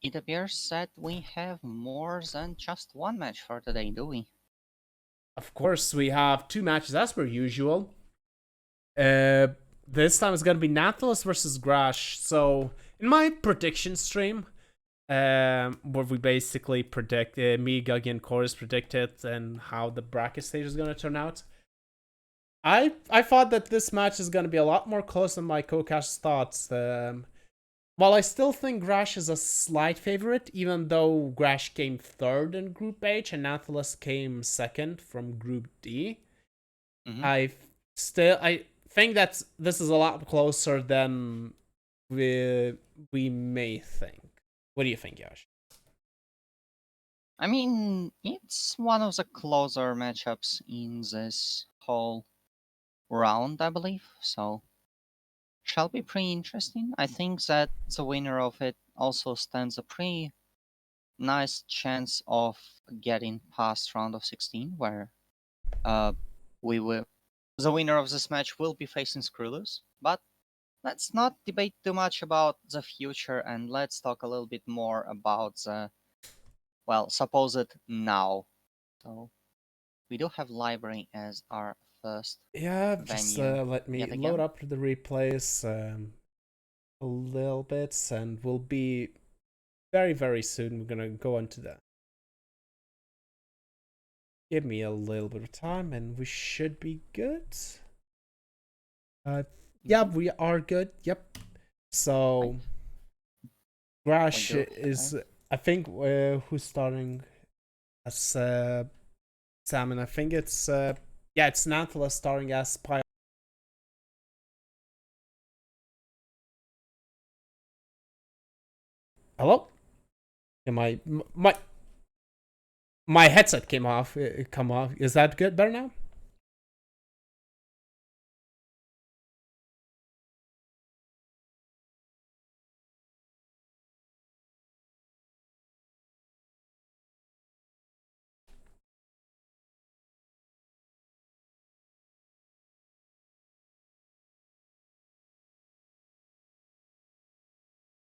It appears that we have more than just one match for today, do we? Of course, we have two matches as per usual. Uh, this time it's gonna be Nanthelas versus Graash. So in my prediction stream, where we basically predict me, Guggy, and Chorus predicted and how the bracket stage is gonna turn out. I thought that this match is gonna be a lot more close than my co-cast thoughts. While I still think Graash is a slight favorite, even though Graash came third in Group H and Nanthelas came second from Group D, Mhm. I think that this is a lot closer than we may think. What do you think, Josh? I mean, it's one of the closer matchups in this whole round, I believe. So, shall be pretty interesting. I think that the winner of it also stands a pretty nice chance of getting past round of 16, where uh we will the winner of this match will be facing Screwless. But let's not debate too much about the future and let's talk a little bit more about the supposed now. So we do have library as our first Yeah, just venue let me yet load again. up the replays a little bit, and we'll be very soon. We're gonna go on to that. Give me a little bit of time, and we should be good. Uh, yeah, Mhm. we are good. Yep. Right. So We Graash do have is, I think, who's starting as Salmon. I think it's yeah, it's Nanthelas starring as Spy. Hello? Yeah, my headset came off. It come off. Is that good? Better now?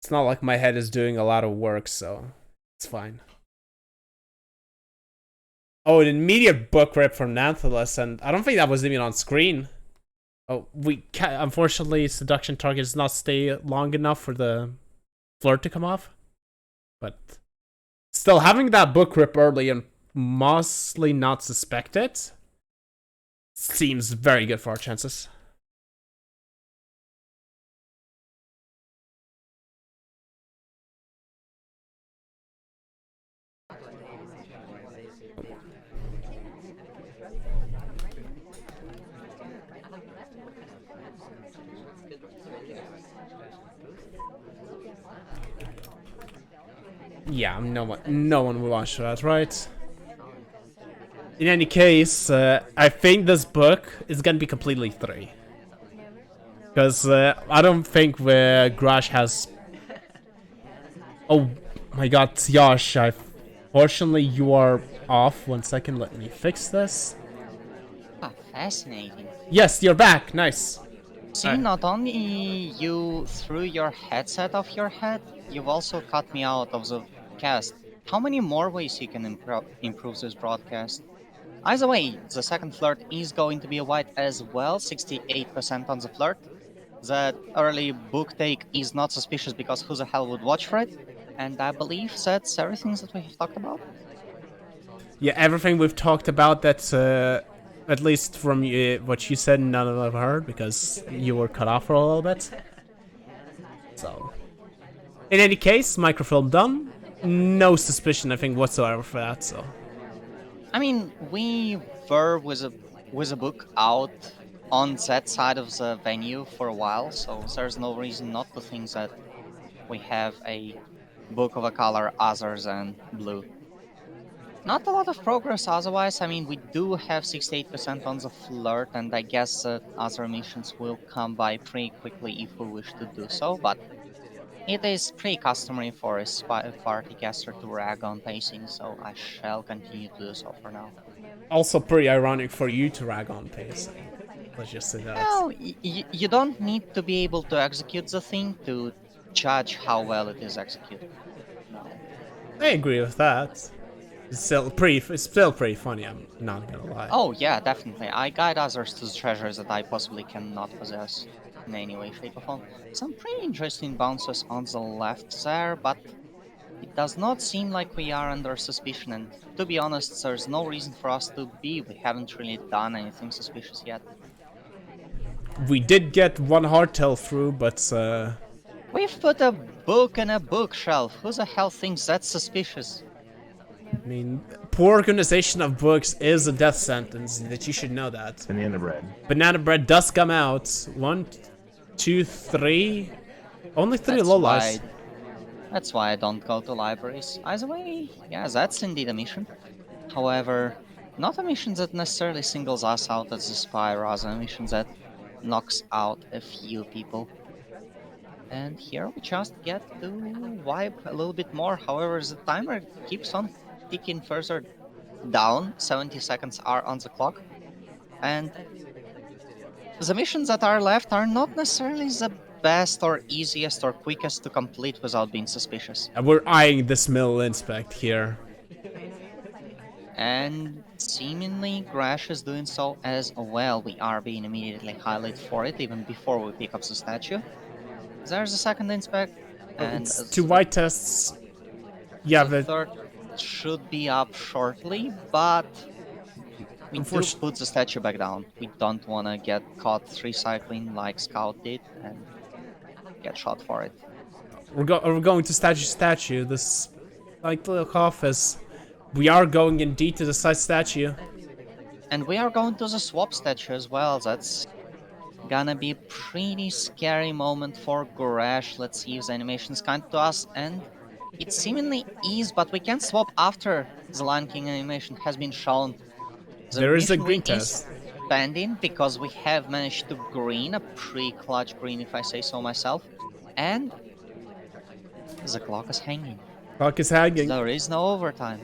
It's not like my head is doing a lot of work, so it's fine. Oh, an immediate book rip from Nanthelas, and I don't think that was even on screen. Oh, we can't, unfortunately, seduction target does not stay long enough for the flirt to come off. But still, having that book rip early and mostly not suspected seems very good for our chances. Yeah, no one will watch that, right? In any case, I think this book is gonna be completely 3. Because I don't think Graash has. Oh my god, Yash, fortunately you are off. 1 second, let me fix this. fascinating. Yes, you're back. Nice. See, not only you threw your headset off your head, you've also cut me out of the cast. How many more ways you can improve this broadcast? Either way, the second flirt is going to be a white as well, 68% on the flirt. That early book take is not suspicious because who the hell would watch for it? And I believe that's everything that we have talked about. Yeah, everything we've talked about, that's at least from what you said, none of I've heard because you were cut off for a little bit. So, in any case, microfilm done. No suspicion, I think, whatsoever for that. So, I mean, we were with a book out on that side of the venue for a while, so there's no reason not to think that we have a book of a color other than blue. Not a lot of progress otherwise. I mean, we do have 68% on the flirt, and I guess other missions will come by pretty quickly if we wish to do so, but it is pretty customary for a party caster to rag on pacing, so I shall continue to do so for now. also pretty ironic for you to rag on pacing. Let's just say that. Well, you don't need to be able to execute the thing to judge how well it is executed. I agree with that. It's still pretty funny. I'm not gonna lie. Oh yeah, definitely. I guide others to the treasures that I possibly cannot possess in any way, shape, or form. Some pretty interesting bounces on the left there, but it does not seem like we are under suspicion, and to be honest, there's no reason for us to be. We haven't really done anything suspicious yet. We did get one hardtail through, but We've put a book in a bookshelf. Who the hell thinks that's suspicious? I mean, poor organization of books is a death sentence. That you should know that. Banana bread. Banana bread does come out. 1, 2, 3. Only 3 low lives. That's why I don't go to libraries. Either way, yeah, that's indeed a mission. However, not a mission that necessarily singles us out as a spy, rather a mission that knocks out a few people. And here we just get to wipe a little bit more. However, the timer keeps on ticking further down. 70 seconds are on the clock. And the missions that are left are not necessarily the best or easiest or quickest to complete without being suspicious. And we're eyeing this mill inspect here. And seemingly Graash is doing so as well. We are being immediately highlighted for it even before we pick up the statue. There's a second inspect, and It's 2 white tests. Yeah, the but third should be up shortly, but we do put the statue back down. We don't want to get caught recycling like Scout did and get shot for it. we're going to statue. This like little office. We are going indeed to the side statue. And we are going to the swap statue as well. That's gonna be a pretty scary moment for Graash. Let's see if the animation's kind to us, and it seemingly is, but we can swap after the Lion King animation has been shown. There is a green test. Pending because we have managed to green, a pre-clutch green if I say so myself, and the clock is hanging. Clock is hanging. There is no overtime.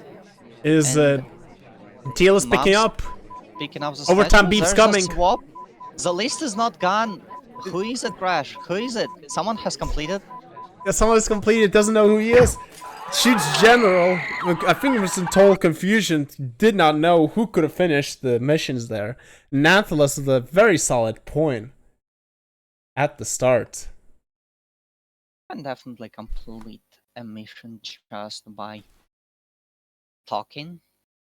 Is Nanthelas picking up? Picking up the Overtime statue. beeps There's coming. A swap. The list is not gone. Who is it, Graash? Who is it? Someone has completed? Yeah, someone is completed, doesn't know who he is. Shoots general. Look, I think it was in total confusion. Did not know who could have finished the missions there. Nanthelas is a very solid point at the start. Can definitely complete a mission just by talking.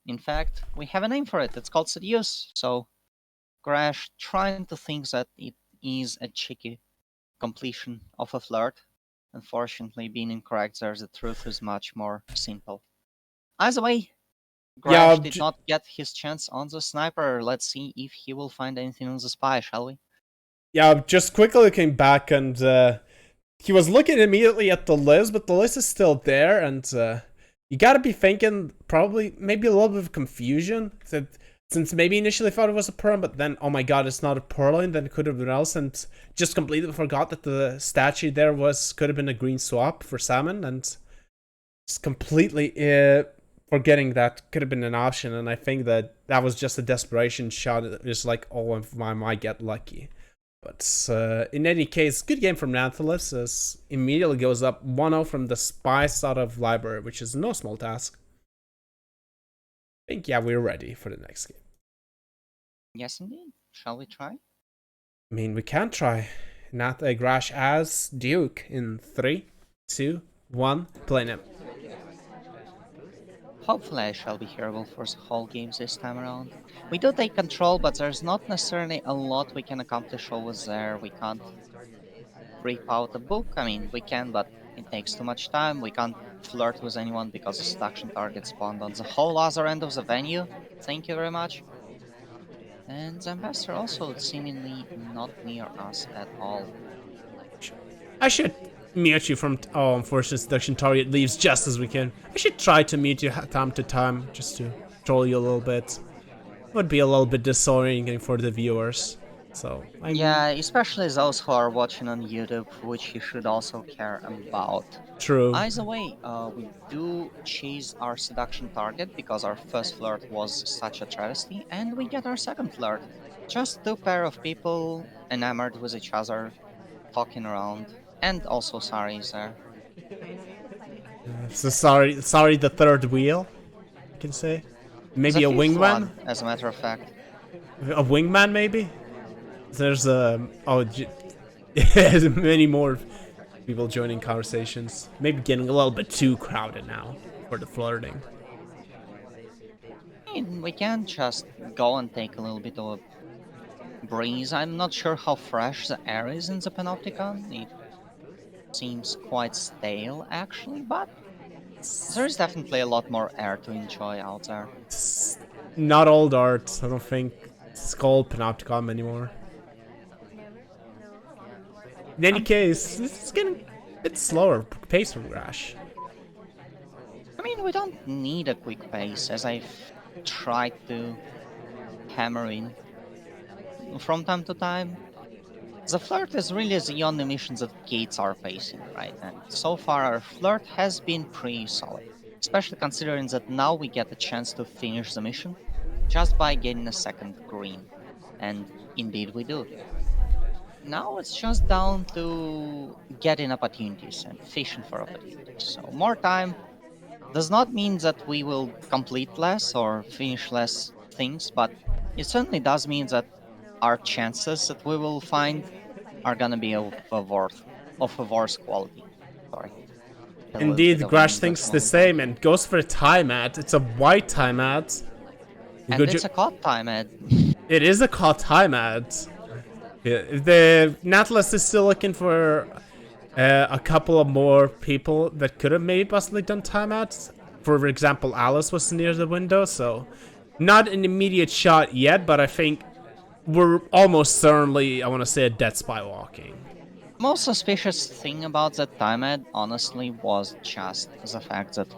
In fact, we have a name for it. It's called Seduce. So, Graash trying to think that it is a cheeky completion of a flirt. Unfortunately, being incorrect there, the truth is much more simple. Either way, Graash did not get his chance on the sniper. Let's see if he will find anything on the spy, shall we? Yeah, just quickly looking back, and he was looking immediately at the list, but the list is still there, and you gotta be thinking probably maybe a little bit of confusion. That since maybe initially thought it was a perm, but then oh my god, it's not a purloin, then it could have been else, and just completely forgot that the statue there could have been a green swap for salmon, and just completely forgetting that could have been an option. And I think that was just a desperation shot. It's like, oh, I might get lucky. But in any case, good game from Nanthelas, as immediately goes up 1-0 from the spy side of library, which is no small task. I think, yeah, we're ready for the next game. Yes, indeed. Shall we try? I mean, we can try. Graash as Duke in 3, 2, 1, play him. Hopefully I shall be hearable for the whole game this time around. We do take control, but there's not necessarily a lot we can accomplish over there. We can't rip out a book. I mean, we can, but it takes too much time. We can't flirt with anyone because the seduction target spawned on the whole other end of the venue. Thank you very much. And the ambassador also seemingly not near us at all. I should mute you from... Oh, unfortunately, seduction target leaves just as we can. I should try to mute you time to time, just to troll you a little bit. Would be a little bit disorienting for the viewers. So yeah, especially those who are watching on YouTube, which you should also care about. True. Either way, we do chase our seduction target because our first flirt was such a travesty, and we get our second flirt. Just two pair of people enamored with each other, talking around, and also Sari is there. So sorry, the third wheel, I can say. There's Maybe a fifth wingman? one, as a matter of fact. A wingman, maybe? There's there's many more people joining conversations. Maybe getting a little bit too crowded now for the flirting. I mean, we can just go and take a little bit of a breeze. I'm not sure how fresh the air is in the Panopticon. It seems quite stale, actually, but there is definitely a lot more air to enjoy out there. It's not old art. I don't think it's called Panopticon anymore. In any case, it's getting a bit slower pace from Graash. I mean, we don't need a quick pace, as I've tried to hammer in from time to time. The flirt is really the only mission that gates our pacing, right? And so far, our flirt has been pretty solid, especially considering that now we get a chance to finish the mission just by getting a second green. And indeed, we do. Now it's just down to getting opportunities and fishing for opportunities. So, more time does not mean that we will complete less or finish less things, but it certainly does mean that our chances that we will find are gonna be of a worse quality. Sorry. A little Indeed, bit of an Graash English thinks the moment. same and goes for a time ad. It's a white time ad. And it's a caught time, Ed. It is a caught time ad. Yeah, the Nanthelas is still looking for a couple of more people that could have maybe possibly done time ads. For example, Alice was near the window, so not an immediate shot yet, but I think we're almost certainly, I want to say, a dead spy walking. Most suspicious thing about that time, Ed, honestly, was just the fact that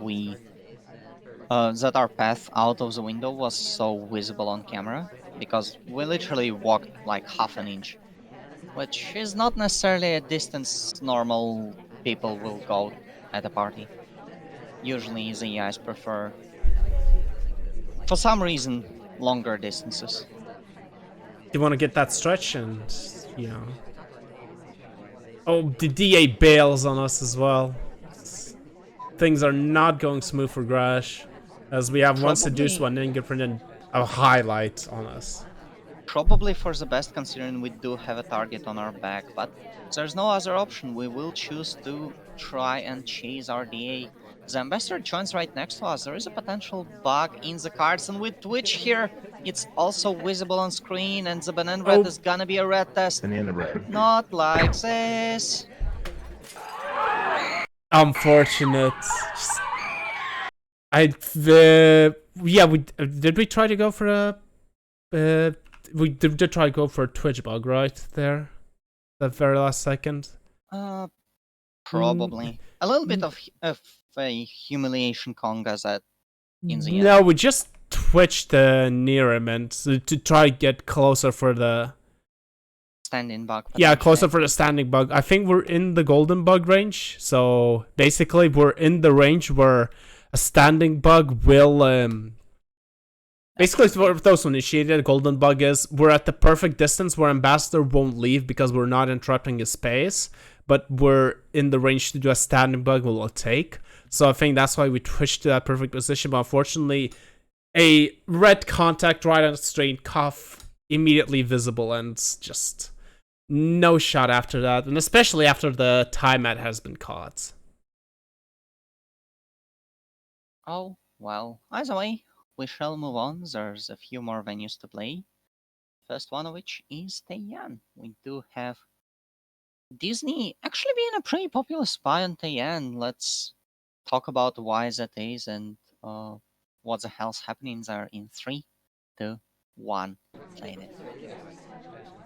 that our path out of the window was so visible on camera, because we literally walked like half an inch, which is not necessarily a distance normal people will go at a party. Usually the AIs prefer, for some reason, longer distances. You want to get that stretch and, you know. Oh, the DA bails on us as well. Things are not going smooth for Graash, as we have one seduced, one fingerprint, and a highlight on us. Probably for the best, considering we do have a target on our back, but there's no other option. We will choose to try and chase our DA. The ambassador joins right next to us. There is a potential bug in the cards, and with Twitch here, it's also visible on screen, and the banana red is gonna be a red test. Banana red. Not like this. Unfortunate. Yeah, did we try to go for a we did try to go for a Twitch bug right there, that very last second. Probably a little bit of a humiliation congas at in the end. No, we just twitched near him and to try get closer for the standing bug. Yeah, closer for the standing bug. I think we're in the golden bug range, so basically we're in the range where a standing bug will basically, for those who initiated, a golden bug is we're at the perfect distance where ambassador won't leave because we're not interrupting his space, but we're in the range to do a standing bug will take. So I think that's why we twitched to that perfect position, but unfortunately a red contact right on the straight cuff immediately visible, and just no shot after that, and especially after the time ad has been caught. Oh, well, either way, we shall move on. There's a few more venues to play. First one of which is Taiyan. We do have Disney actually being a pretty popular spy on Taiyan. Let's talk about why that is and what the hell's happening there in 3, 2, 1. Playing it.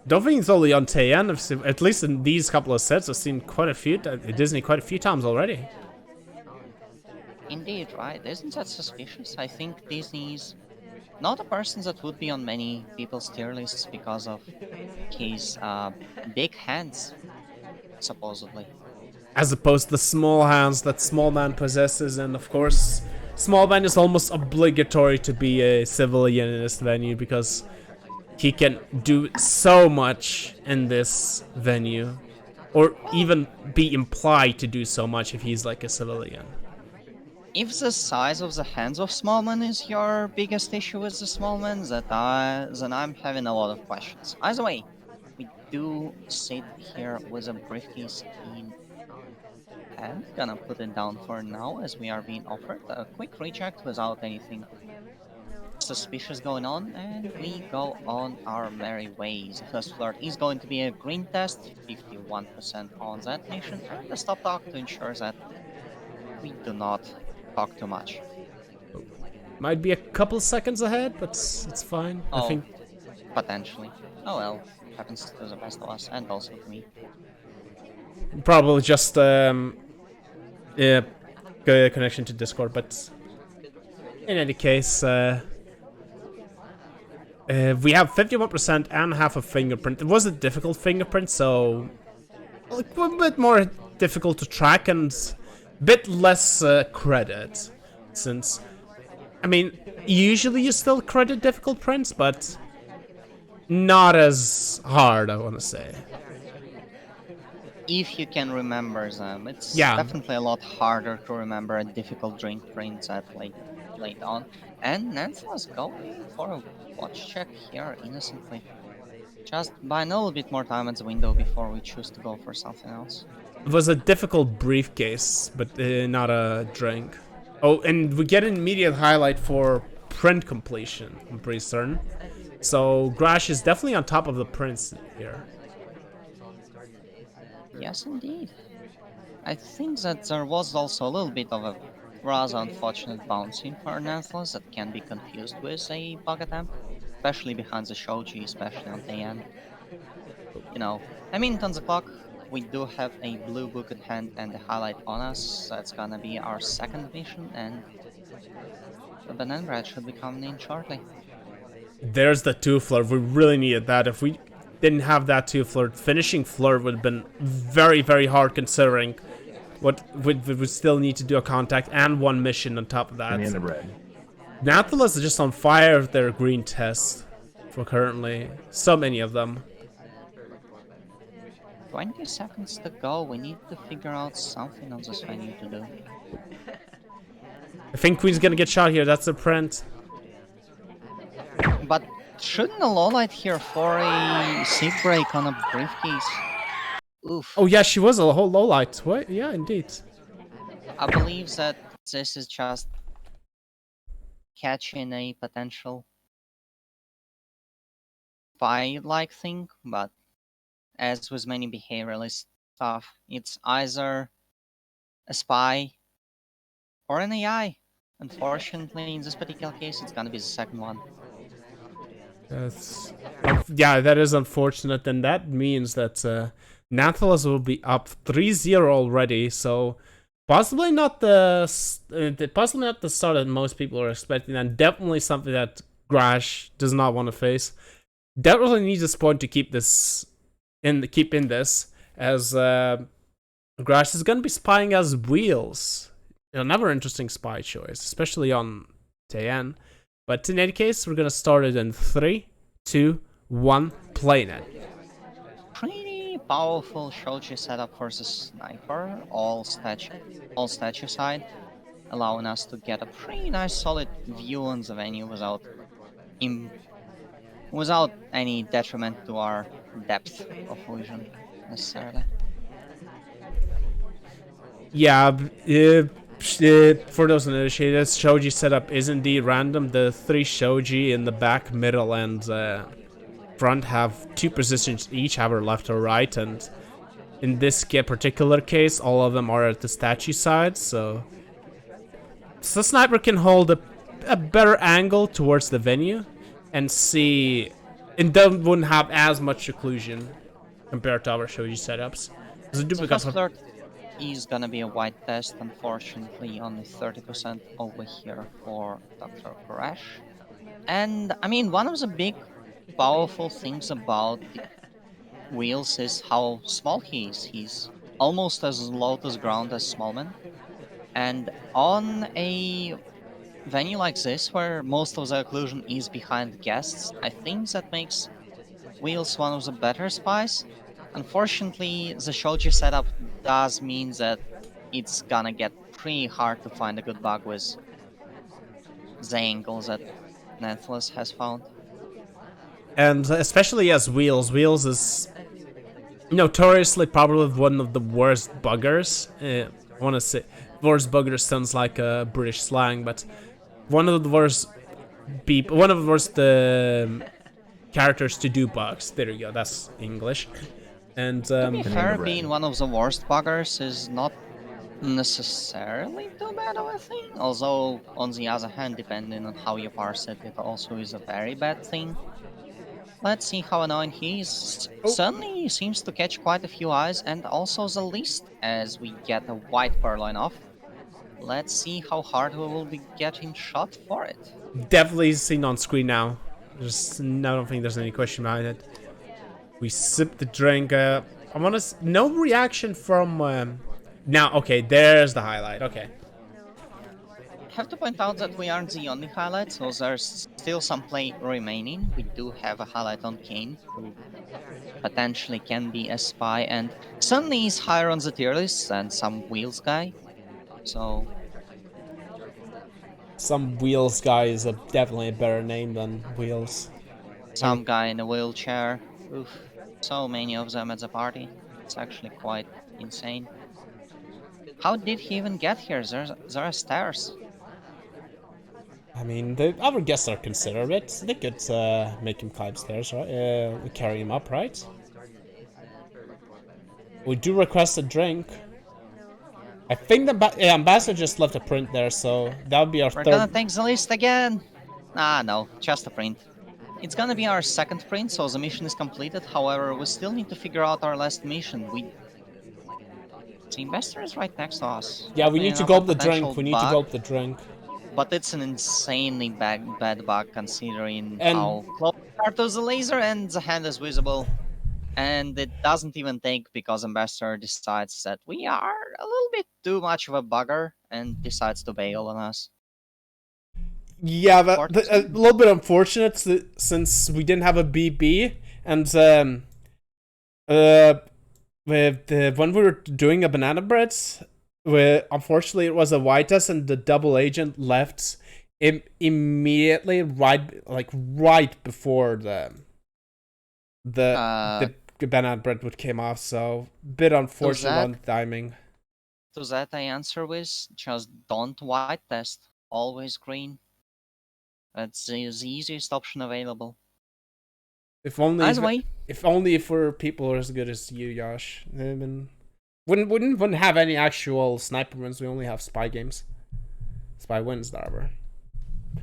Don't think it's only on Taiyan. I've seen, at least in these couple of sets, I've seen quite a few Disney quite a few times already. Indeed, right? Isn't that suspicious? I think Disney's not a person that would be on many people's tier lists because of his big hands, supposedly. As opposed to the small hands that Small Man possesses, and of course, Small Man is almost obligatory to be a civilian in this venue because he can do so much in this venue, or even be implied to do so much if he's like a civilian. If the size of the hands of Smallman is your biggest issue with the Smallman, then I'm having a lot of questions. Either way, we do sit here with a briefcase in hand. Gonna put it down for now as we are being offered a quick reject without anything suspicious going on, and we go on our merry ways. The first flirt is going to be a green test, 51% on that mission, and a stop talk to ensure that we do not talk too much. Might be a couple seconds ahead, but it's fine. I Oh, think potentially. Oh well, happens to the best of us, and also to me. probably just yeah, connection to Discord, but in any case, we have 51% and half a fingerprint. It was a difficult fingerprint, so a bit more difficult to track and a bit less credit, since I mean usually you still credit difficult prints, but not as hard, I want to say. If you can remember them, it's Yeah. definitely a lot harder to remember a difficult drink prints at late on. And Nanthelas going for a watch check here innocently. Just buying a little bit more time at the window before we choose to go for something else. It was a difficult briefcase, but not a drink. Oh, and we get an immediate highlight for print completion, I'm pretty certain. So Graash is definitely on top of the prints here. Yes, indeed. I think that there was also a little bit of a rather unfortunate bouncing for Nanthelas that can be confused with a bug attempt, especially behind the Shoji, especially on the end. You know, a minute on the clock, we do have a blue book in hand and a highlight on us. That's gonna be our second mission, and the banana bread should be coming in shortly. There's the 2 flirt. We really needed that. If we didn't have that 2 flirt, finishing flirt would have been very, very hard considering what we would still need to do a contact and 1 mission on top of that. Banana bread. Nanthelas is just on fire with their green tests for currently. So many of them. 20 seconds to go, we need to figure out something on this venue to do. I think Queen's gonna get shot here. That's a print. But shouldn't a lowlight here for a seat break on a briefcase? Oof. Oh yeah, she was a whole lowlight. What? Yeah, indeed. I believe that this is just catching a potential spy-like thing, but as with many behavioralist stuff, it's either a spy or an AI. Unfortunately, in this particular case, it's gonna be the second one. That's yeah, that is unfortunate, and that means that Nanthelas will be up 3-0 already. So possibly not the start that most people are expecting, and definitely something that Graash does not want to face. Definitely needs this point to keep this in this, as Graash is gonna be spying as Wheels. Another interesting spy choice, especially on Taeyan. But in any case, we're gonna start it in 3, 2, 1, playing it. Pretty powerful Shoji setup for the sniper, all statue side, allowing us to get a pretty nice solid view on the venue without any detriment to our depth of vision necessarily. Yeah, for those uninitiated, Shoji setup is indeed random. The 3 Shoji in the back, middle, and front have 2 positions each, either left or right, and in this particular case, all of them are at the statue side, so the sniper can hold a better angle towards the venue and see, and then wouldn't have as much occlusion compared to our Shoji setups. The first flirt is gonna be a white test, unfortunately only 30% over here for Dr. Graash. And I mean, one of the big powerful things about Wheels is how small he is. He's almost as low to the ground as Smallman. And on a venue like this, where most of the occlusion is behind guests, I think that makes Wheels one of the better spies. Unfortunately, the Shoji setup does mean that it's gonna get pretty hard to find a good bug with the angles that Nanthelas has found. And especially as Wheels is notoriously probably one of the worst buggers. I want to say worst buggers sounds like a British slang, but one of the worst one of the worst characters to do bugs. There you go, that's English. And To be fair, being one of the worst buggers is not necessarily too bad of a thing. Although, on the other hand, depending on how you parse it, it also is a very bad thing. Let's see how annoying he is. Suddenly, he seems to catch quite a few eyes, and also the least, as we get a white purloin off. Let's see how hard we will be getting shot for it. definitely seen on screen now. I don't think there's any question about it. We sip the drink. I want to. No reaction from. Now, okay, there's the highlight. Okay. I have to point out that we aren't the only highlight, so there's still some play remaining. We do have a highlight on Kane, who potentially can be a spy, and suddenly he's higher on the tier list than some Wheels guy. So Some Wheels guy is definitely a better name than Wheels. some guy in a wheelchair. Oof, so many of them at the party. It's actually quite insane. How did he even get here? There are stairs. I mean, the other guests are considerate. They could make him climb stairs, right? Carry him up, right? We do request a drink. I think the ambassador just left a print there, so that would be our We're third. gonna take the list again. Ah, no, just a print. It's gonna be our second print, so the mission is completed. However, we still need to figure out our last mission. The investor is right next to us. Yeah, we need to go up the drink. But it's an insanely bad bug considering And- how close we are to the laser and the hand is visible. And it doesn't even take because Ambassador decides that we are a little bit too much of a bugger and decides to bail on us. Yeah, a little bit unfortunate since we didn't have a BB, and when we were doing a banana bread, unfortunately it was a white test, and the double agent left immediately, right before the banana bread would came off. So bit unfortunate on timing. To that I answer with just don't white test, always green. That's the easiest option available. If only for people as good as you, Josh. Wouldn't have any actual sniper wins. We only have spy games. Spy wins, however.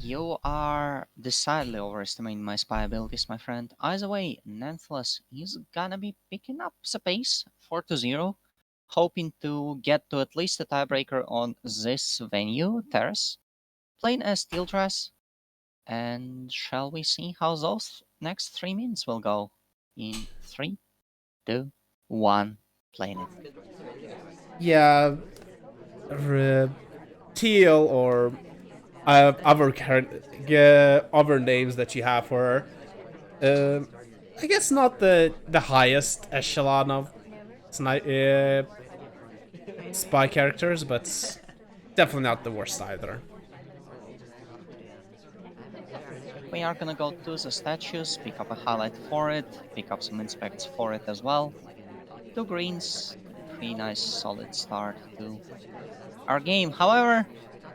You are decidedly overestimating my spy abilities, my friend. Either way, Nanthelas is gonna be picking up the pace 4-0, hoping to get to at least a tiebreaker on this venue, Terrace, playing a steel dress. And shall we see how those next 3 minutes will go? In 3, 2, 1, playing it. Yeah, Teal or other names that you have for I guess not the highest echelon of spy characters, but definitely not the worst either. We are gonna go to the statues, pick up a highlight for it, pick up some inspects for it as well. 2 greens, pretty nice solid start to our game. However,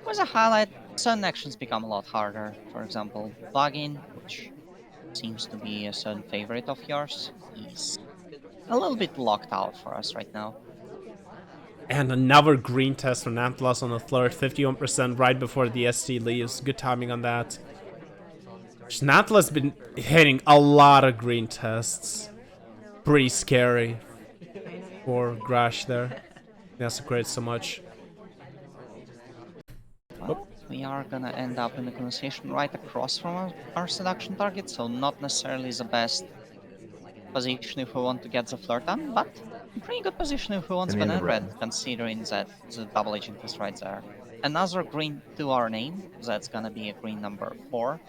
with a highlight, certain actions become a lot harder. For example, plugin, which seems to be a certain favorite of yours, is a little bit locked out for us right now. And another green test from Nanthelas on the flirt, 51% right before the ST leaves. Good timing on that. Nanthelas has been hitting a lot of green tests. Pretty scary for Graash there. That's great so much. Well, we are gonna end up in a conversation right across from our seduction target, so not necessarily the best position if we want to get the flirt done, but pretty good position if we want banana red, considering that the double agent is right there. Another green to our name, that's gonna be a green number 4.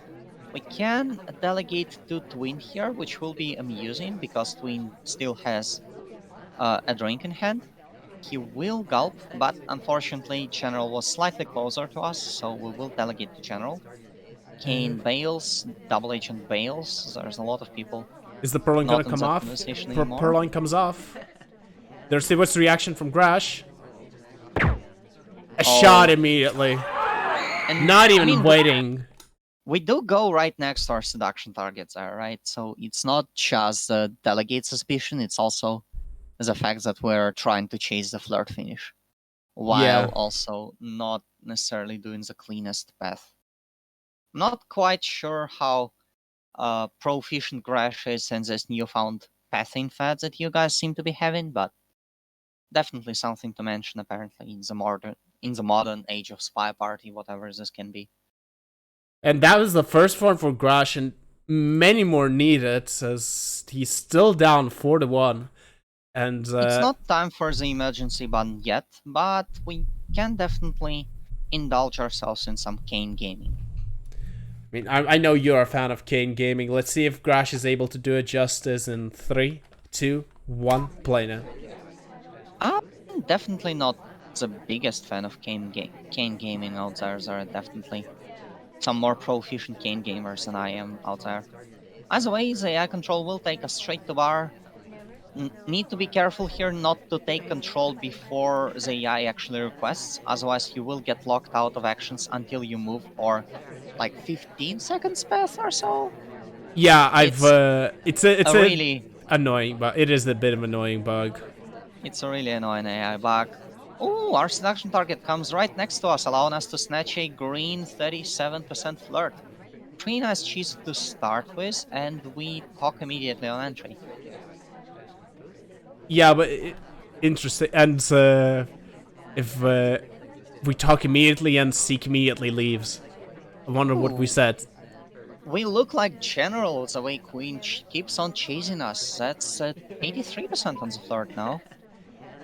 We can delegate to Twin here, which will be amusing because Twin still has a drink in hand. he will gulp, but unfortunately General was slightly closer to us, so we will delegate to General. Uh, Kane bails, Double Agent bails. There's a lot of people is the Purloin gonna not in come that off? conversation anymore. Purloin comes off. There's the what's the reaction from Graash. A shot Oh, immediately. and Not I even mean, waiting. we do go right next to our seduction targets there, right? So it's not just the delegate suspicion, it's also the fact that we're trying to chase the flirt finish while Yeah. also not necessarily doing the cleanest path. Not quite sure how proficient Graash is in this newfound pathing fad that you guys seem to be having, but definitely something to mention apparently in the modern age of SpyParty, whatever this can be. And that was the first one for Graash, and many more needed, as he's still down 4-1. And It's not time for the emergency button yet, but we can definitely indulge ourselves in some Kane gaming. I mean, I know you're a fan of Kane Gaming. Let's see if Graash is able to do it justice in 3, 2, 1, play now. I'm definitely not the biggest fan of Kane gaming out there. There are definitely some more proficient Kane gamers than I am out there. As always, the AI control will take us straight to bar. Need to be careful here not to take control before the AI actually requests, otherwise you will get locked out of actions until you move for like 15 seconds path or so. Yeah, I've It's it's a a really annoying, but it is a bit of an annoying bug. it's a really annoying AI bug. Oh, our seduction target comes right next to us, allowing us to snatch a green 37% flirt. Pretty nice cheese to start with, and we talk immediately on entry. Yeah, but interesting. And if we talk immediately and Seek immediately leaves, I wonder what we Ooh, said. we look like generals the way Queen keeps on chasing us. That's at 83% on the flirt now.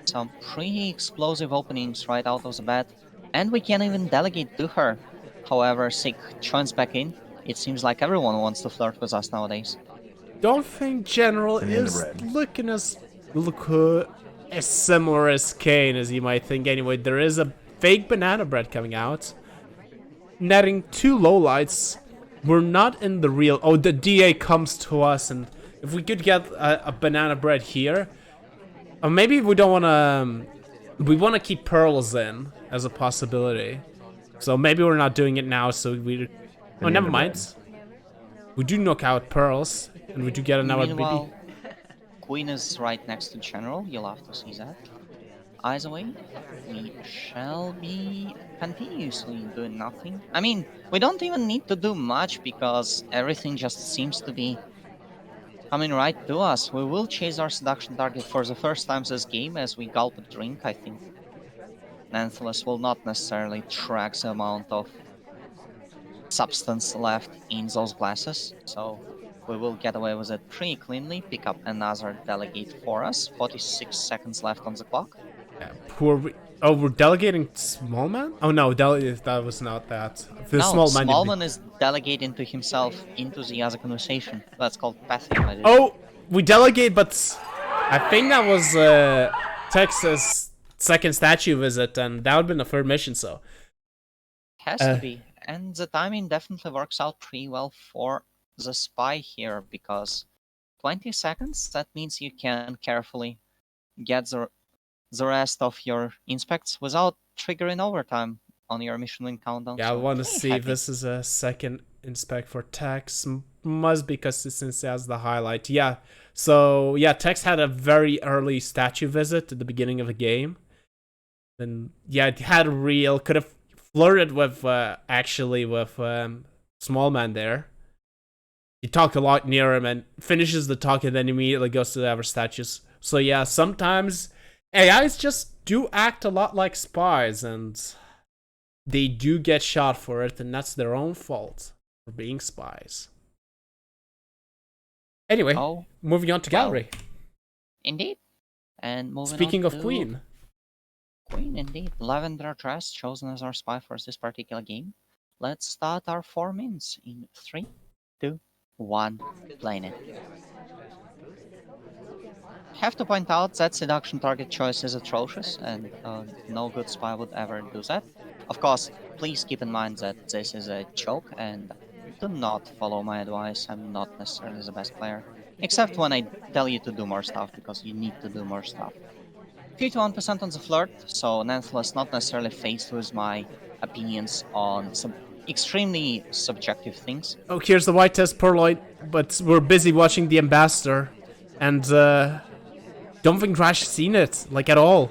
Some pretty explosive openings right out of the bat, and we can't even delegate to her. However, Sick joins back in. It seems like everyone wants to flirt with us nowadays. Don't think General is looking as similar as Kane as you might think. Anyway, there is a fake banana bread coming out, netting 2 lowlights. We're not in the real. Oh, the DA comes to us, and if we could get a banana bread here, or maybe we don't want to. We want to keep pearls in as a possibility. So maybe we're not doing it now. So we. Oh, never mind. We do knock out pearls, and we do get another BB. Meanwhile, Queen is right next to General. You'll have to see that. Eyes away. We shall be continuously doing nothing. I mean, we don't even need to do much because everything just seems to be coming right to us. We will chase our seduction target for the first time this game as we gulp a drink, I think. Nanthelas will not necessarily track the amount of substance left in those glasses, so we will get away with it pretty cleanly. Pick up another delegate for us. 46 seconds left on the clock. Yeah, who are we? Oh, we're delegating small man. Oh no, that was not that. The No, small man. Smallman is delegating to himself into the other conversation. That's called pathing, my dude. Oh, we delegate, but I think that was Texas' second statue visit, and that would have been the third mission. So Has to be. And the timing definitely works out pretty well for the spy here because 20 seconds, that means you can carefully get the rest of your inspects without triggering overtime on your mission win countdown. yeah, I So want to pretty see if happy. this is a second inspect for Tex. Must be because since it has the highlight. Yeah. So yeah, Tex had a very early statue visit at the beginning of the game. And yeah, it had a real could have flirted with actually with small man there. He talked a lot near him and finishes the talk and then immediately goes to the other statues. So yeah, sometimes AIs just do act a lot like spies and they do get shot for it, and that's their own fault for being spies. Anyway, Oh, moving on to well, gallery. indeed. And moving Speaking on of to Queen. Queen, indeed. Lavender Dress chosen as our spy for this particular game. Let's start our 4 mins in 3, 2, 1, playing it. have to point out that seduction target choice is atrocious, and no good spy would ever do that. Of course, please keep in mind that this is a joke, and do not follow my advice. I'm not necessarily the best player, except when I tell you to do more stuff, because you need to do more stuff. 51% on the flirt, so Nanthelas not necessarily faced with my opinions on some extremely subjective things. Oh, here's the white test Purloin, but we're busy watching the Ambassador, and don't think Graash seen it, like, at all.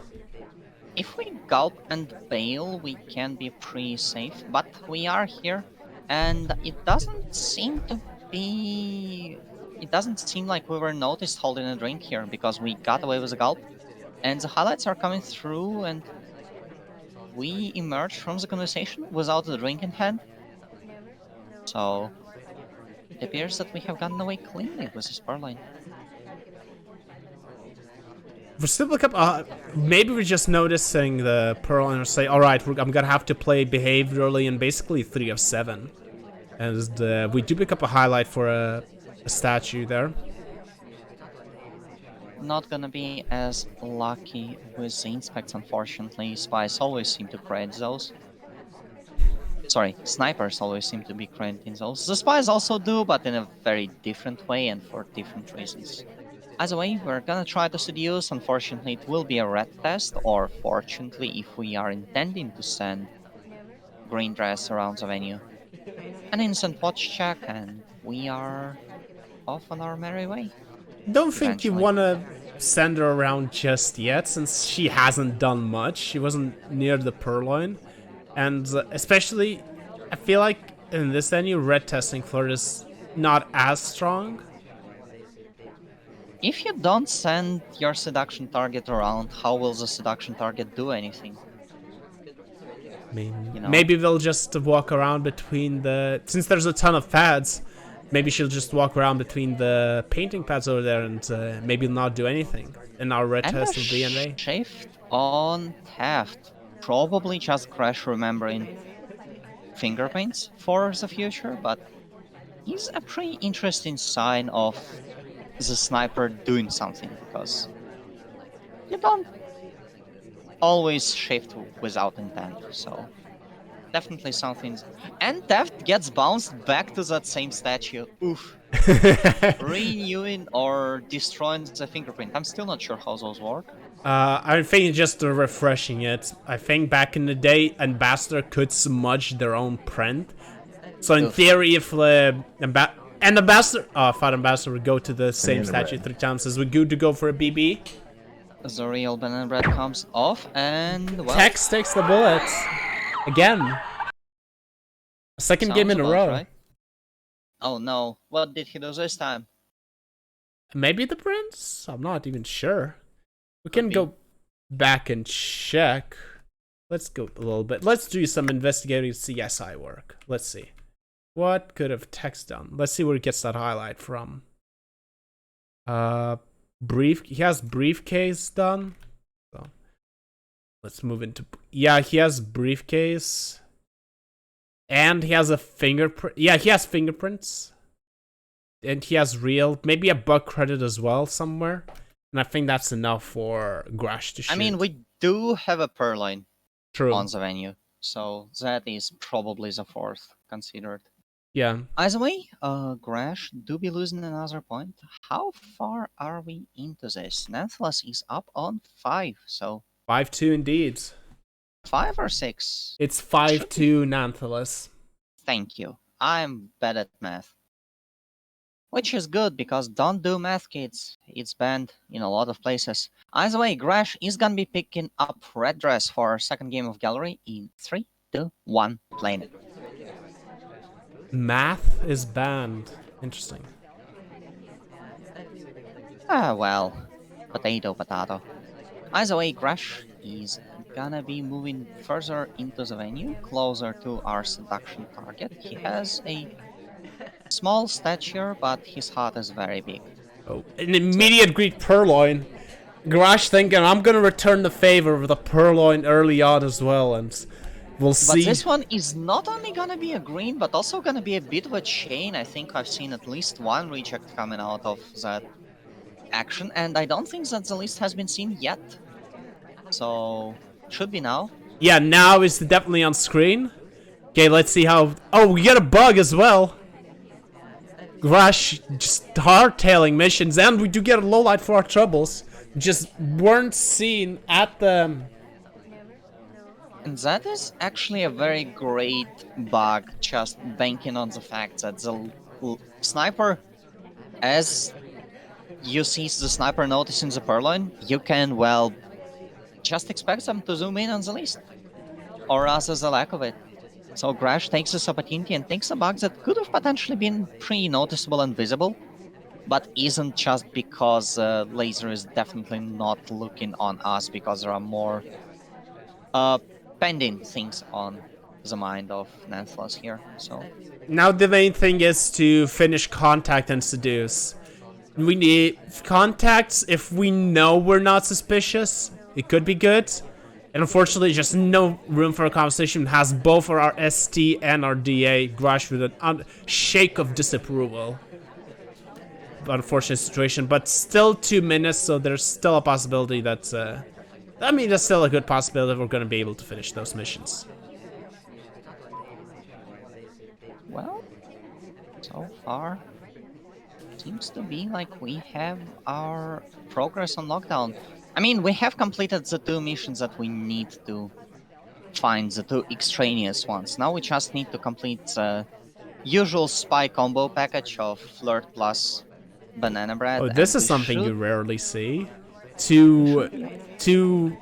If we gulp and bail, we can be pretty safe, but we are here, and it doesn't seem to be... It doesn't seem like we were noticed holding a drink here, because we got away with a gulp, and the highlights are coming through, and we emerged from the conversation without a drink in hand. So, it appears that we have gotten away cleanly with this Purloin. For Simple Cup, maybe we're just noticing the Purloin say, alright, I'm gonna have to play behaviorally in basically 3 of 7. And we do pick up a highlight for a statue there. Not gonna be as lucky with the inspects, unfortunately. Spies always seem to create those. Sorry, snipers always seem to be creating those. The spies also do, but in a very different way and for different reasons. Either way, we're gonna try to seduce. Unfortunately, it will be a red test, or fortunately, if we are intending to send green dress around the venue. An instant watch check, and we are off on our merry way. Don't think you wanna send her around just yet, since she hasn't done much. She wasn't near the Purloin. And especially, I feel like in this venue, red testing flirt is not as strong. If you don't send your seduction target around, how will the seduction target do anything? I mean, You know? maybe they'll just walk around between the... Since there's a ton of pads, maybe she'll just walk around between the painting pads over there and maybe not do anything. And our red test will be in vain. Shift on theft. Probably just Graash remembering fingerprints for the future, but is a pretty interesting sign of the sniper doing something, because you don't always shift without intent, so definitely something. And theft gets bounced back to that same statue. Oof. Renewing or destroying the fingerprint. I'm still not sure how those work. I think just refreshing it. I think back in the day, Ambassador could smudge their own print. So in theory, if Ambassador would go to the same statue 3 times, is we good to go for a BB? The real banana bread comes off, and well, Tex takes the bullet. Again. Second game in a row. right? Oh no, what did he do this time? Maybe the prince? I'm not even sure. We can go back and check. Let's go a little bit. Let's do some investigative CSI work. Let's see. What could have Tex done? Let's see where he gets that highlight from. He has briefcase done. So let's move into... Yeah, he has briefcase. And he has a fingerprint. Yeah, he has fingerprints. And he has real... Maybe a bug credit as well somewhere. And I think that's enough for Graash to shoot. I mean, we do have a Purloin on the venue, so that is probably the 4th considered. Yeah. Either way, Graash do be losing another point. How far are we into this? Nanthelas is up on 5, so... 5-2 indeed. 5 or 6? It's 5-2 Nanthelas. Thank you. I'm bad at math. Which is good, because don't do math, kids. It's banned in a lot of places. Either way, Graash is gonna be picking up red dress for our second game of gallery in 3, 2, 1, playing it. Math is banned. Interesting. Ah, well. Potato, potato. Either way, Graash is gonna be moving further into the venue, closer to our seduction target. He has a small stature, but his heart is very big. Oh, an immediate Greek Purloin. Graash thinking, I'm gonna return the favor with a Purloin early on as well, and we'll see. But this one is not only gonna be a green, but also gonna be a bit of a chain. I think I've seen at least one reject coming out of that. action, and I don't think that the list has been seen yet. So, should be now. Yeah, now it's definitely on screen. Okay, let's see how... Oh, we get a bug as well. Graash just hardtailing missions, and we do get a lowlight for our troubles. Just weren't seen at the... And that is actually a very great bug, just banking on the fact that the sniper, as you see the sniper noticing the purloin, you can, well, just expect them to zoom in on the list. Or rather the lack of it. So Graash takes this opportunity and takes a bug that could have potentially been pretty noticeable and visible, but isn't just because Laser is definitely not looking on us because there are more pending things on the mind of Nanthelas here. So Now the main thing is to finish contact and seduce. We need contacts if we know we're not suspicious. It could be good. And unfortunately, just no room for a conversation. Has both our ST and our DA Graash with a shake of disapproval. Unfortunate situation, but still 2 minutes, so there's still a possibility that... I mean, there's still a good possibility that we're going to be able to finish those missions. well, so far, seems to be like we have our progress on lockdown. I mean, we have completed the 2 missions that we need to find, the 2 extraneous ones. Now we just need to complete the usual spy combo package of Flirt plus Banana Bread. Oh, this is something you rarely see. Two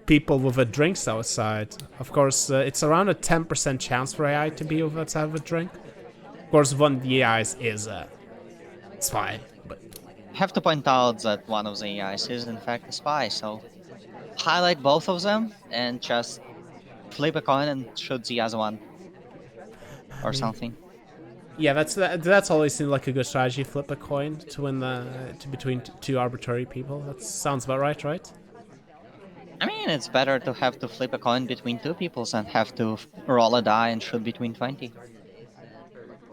people with a drinks outside. Of course, it's around a 10% chance for AI to be outside with a drink. Of course, one of the AIs is a spy. But have to point out that one of the AIs is in fact a spy, so highlight both of them and just flip a coin and shoot the other one. Or something. yeah, that's always seemed like a good strategy. Flip a coin to win between 2 arbitrary people. That sounds about right, right? I mean, it's better to have to flip a coin between 2 people than have to roll a die and shoot between 20.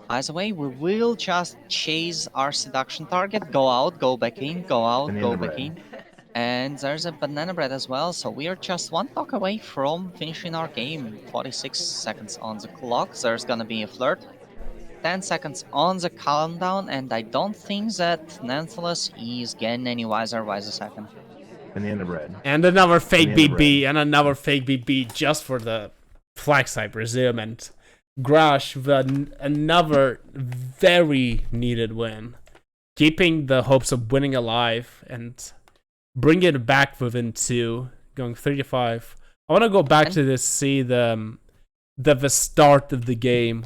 Either way, we will just chase our seduction target, go out, go back in, go out, go back in. And there's a banana bread as well, so we are just 1 talk away from finishing our game. 46 seconds on the clock, there's gonna be a flirt. 10 seconds on the countdown, and I don't think that Nanthelas is getting any wiser by the second. Banana bread. And another fake Banana BB, bread. and another fake BB just for the flex, I presume. And Graash with another very needed win. Keeping the hopes of winning alive and bringing it back within 2, going 3-5. I want to go back to this, see the start of the game.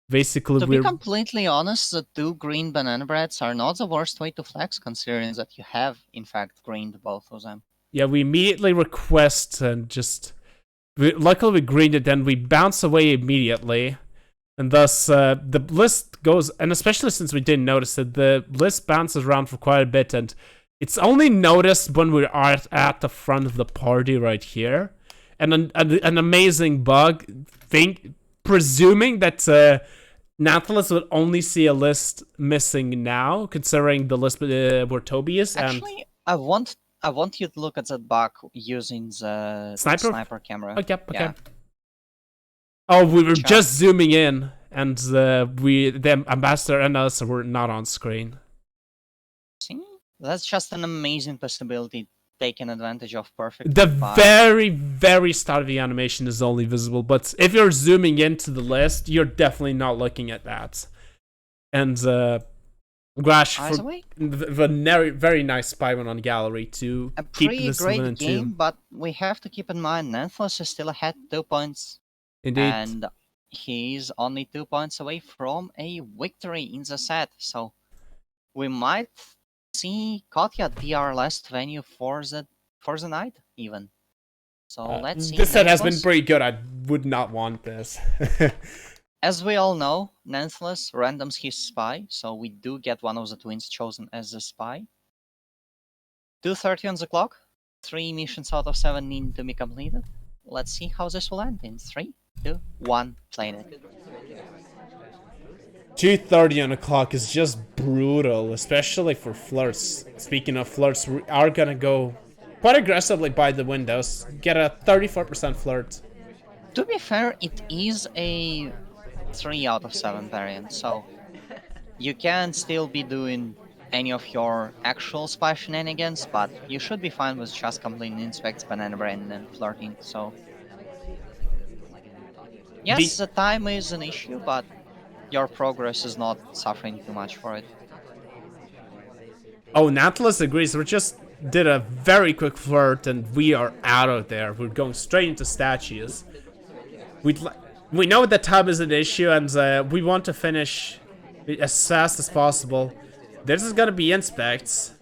Basically, to be completely honest, the 2 green banana breads are not the worst way to flex, considering that you have, in fact, greened both of them. Yeah, we immediately request and just... luckily we greened it, then we bounce away immediately. And thus, the list goes... And especially since we didn't notice it, the list bounces around for quite a bit, and it's only noticed when we're at the front of the party right here. And an amazing bug, presuming that Nanthelas would only see a list missing now, considering the list where Toby is. Actually, I want you to look at that bug using the sniper camera. Okay, okay. Yeah. Oh, we were just zooming in, and the ambassador and us were not on screen. See? That's just an amazing possibility taken advantage of perfectly. The very, very start of the animation is only visible, but if you're zooming into the list, you're definitely not looking at that. And Graash for the very nice spy one on gallery to keep this pretty great 1-2. game, but we have to keep in mind Nanthelas is still ahead 2 points. Indeed. And he's only 2 points away from a victory in the set, so we might see Courtyard be our last venue for the night, even. So let's see. This set has been pretty good. I would not want this. As we all know, Nanthelas randoms his spy, so we do get one of the twins chosen as the spy. 2:30 on the clock. 3 missions out of 7 need to be completed. Let's see how this will end in 3, 2, 1, playing it. 2:30 on the clock is just brutal, especially for flirts. Speaking of flirts, we are gonna go quite aggressively by the windows. Get a 34% flirt. To be fair, it is a 3 out of 7 variant, so you can still be doing any of your actual spy shenanigans, but you should be fine with just completing inspects, banana brain, and flirting. So The yes, the time is an issue, but your progress is not suffering too much for it. Oh, Nanthelas agrees. We just did a very quick flirt and we are out of there. We're going straight into statues. We know that time is an issue and we want to finish as fast as possible. This is gonna be inspects.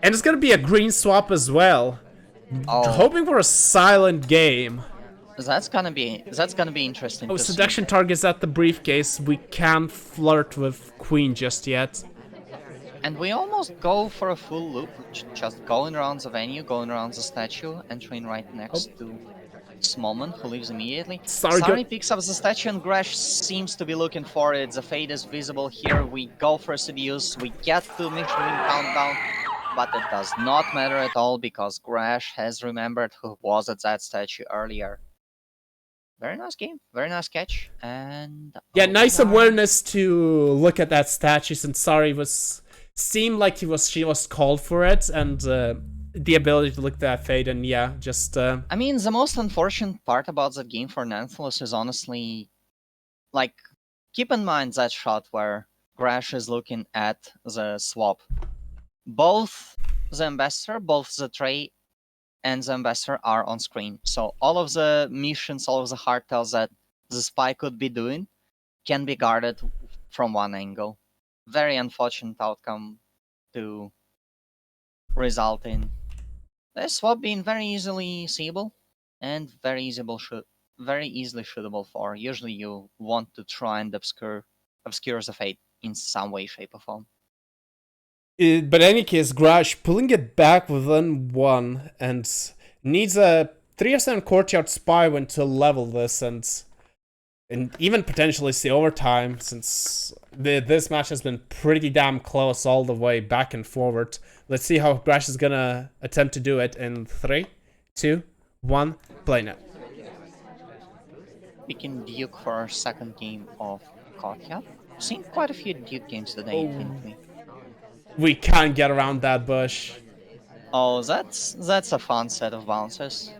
And it's gonna be a green swap as well. Oh, Hoping for a silent game. that's gonna be interesting. Oh, to see. seduction targets at the briefcase. We can't flirt with Queen just yet. And we almost go for a full loop, just going around the venue, going around the statue, entering right next to Smallman, who leaves immediately. Sari picks up the statue and Graash seems to be looking for it. The fade is visible here. We go for seduce. We get to Michelin countdown, but it does not matter at all because Graash has remembered who was at that statue earlier. Very nice game, very nice catch, and yeah, nice awareness to look at that statue since Sari seemed like she was called for it, and the ability to look at that fade, and yeah, just I mean, the most unfortunate part about that game for Nanthelas is honestly, like, keep in mind that shot where Graash is looking at the swap. Both the ambassador, both the tray and the ambassador are on screen. So all of the missions, all of the hardtails that the spy could be doing can be guarded from one angle. Very unfortunate outcome to result in the swap being very easily seeable and very easily shootable for. Usually you want to try and obscure the fate in some way, shape, or form. But in any case, Graash pulling it back within one and needs a 3/7 Courtyard spy win to level this and even potentially see overtime since this match has been pretty damn close all the way back and forward. Let's see how Graash is gonna attempt to do it in 3, 2, 1, play now. Picking Duke for our second game of Courtyard. Seen quite a few Duke games today, didn't we? We can't get around that bush. Oh, that's a fun set of bounces.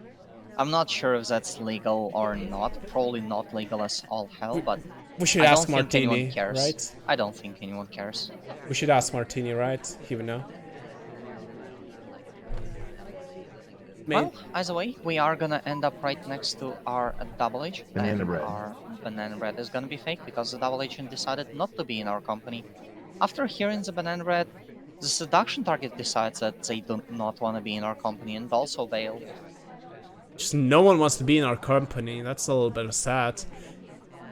I'm not sure if that's legal or not. Probably not legal as all hell, but we should I ask don't think Martini, anyone cares. right? I don't think anyone cares. We should ask Martini, right? He would know. Well, either way, we are gonna end up right next to our double agent. Banana bread. Our banana bread is gonna be fake because the double agent decided not to be in our company. After hearing the banana bread, the seduction target decides that they do not want to be in our company and also bail. Just no one wants to be in our company. That's a little bit sad.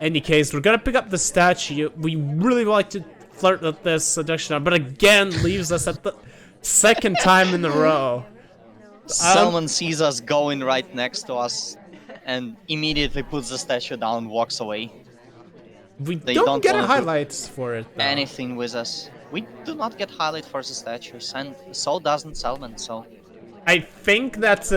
Any case, we're gonna pick up the statue. We really like to flirt with this seduction, but again leaves us at the second time in a row. Someone sees us going right next to us and immediately puts the statue down, walks away. They don't get a highlights for it, though. Anything with us. We do not get highlight for the statues, and so doesn't Selman, so... I think that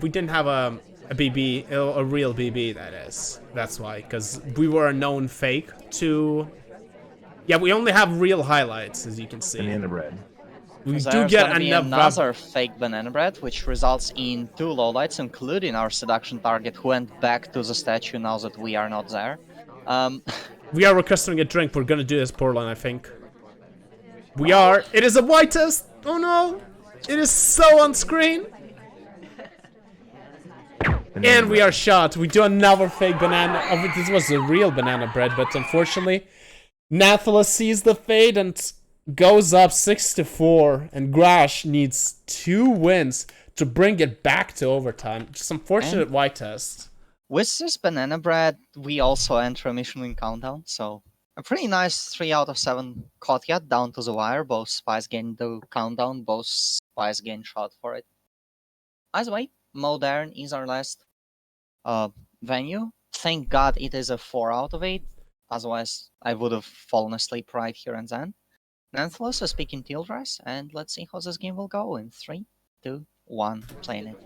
we didn't have a BB, a real BB, that is. That's why, because we were a known fake to... Yeah, we only have real highlights, as you can see. Banana bread. We There's do get another fake banana bread, which results in 2 lowlights, including our seduction target, who went back to the statue now that we are not there. We are requesting a drink. We're gonna do this, Portland, I think. We are. It is a white test. Oh no! It is so on screen. And we are shot. We do another fake banana. Oh, this was a real banana bread, but unfortunately, Nanthelas sees the fade and goes up 6-4. And Graash needs 2 wins to bring it back to overtime. Just unfortunate white test. With this banana bread, we also enter a Michelin countdown, so a pretty nice 3 out of 7 Courtyard down to the wire. Both spies gain the countdown, both spies gain shot for it. Either way, Modern is our last venue. Thank God it is a 4 out of 8. Otherwise, I would have fallen asleep right here and then. Nanthelas is picking Teal Dress, and let's see how this game will go in 3, 2, 1, playing it.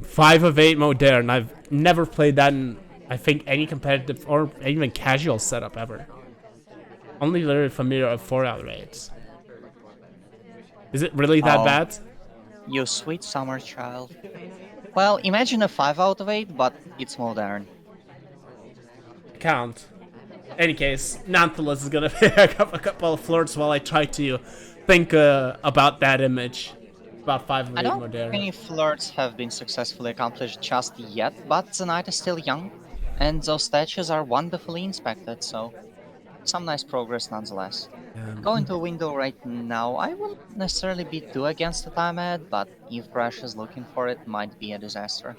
5 of 8 modern. I've never played that in, I think, any competitive or even casual setup ever. Only very familiar with 4 out of 8. Is it really that Oh, bad? you sweet summer child. Well, imagine a 5 out of 8, but it's modern. Can't. Any case, Nanthelas is gonna pick up a couple of flirts while I try to think about that image. About 5 of I 8 don't think modern. any flirts have been successfully accomplished just yet, but the night is still young, and those statues are wonderfully inspected, so some nice progress nonetheless. Going to a window right now, I wouldn't necessarily be too against the time ad, but if Graash is looking for it, might be a disaster.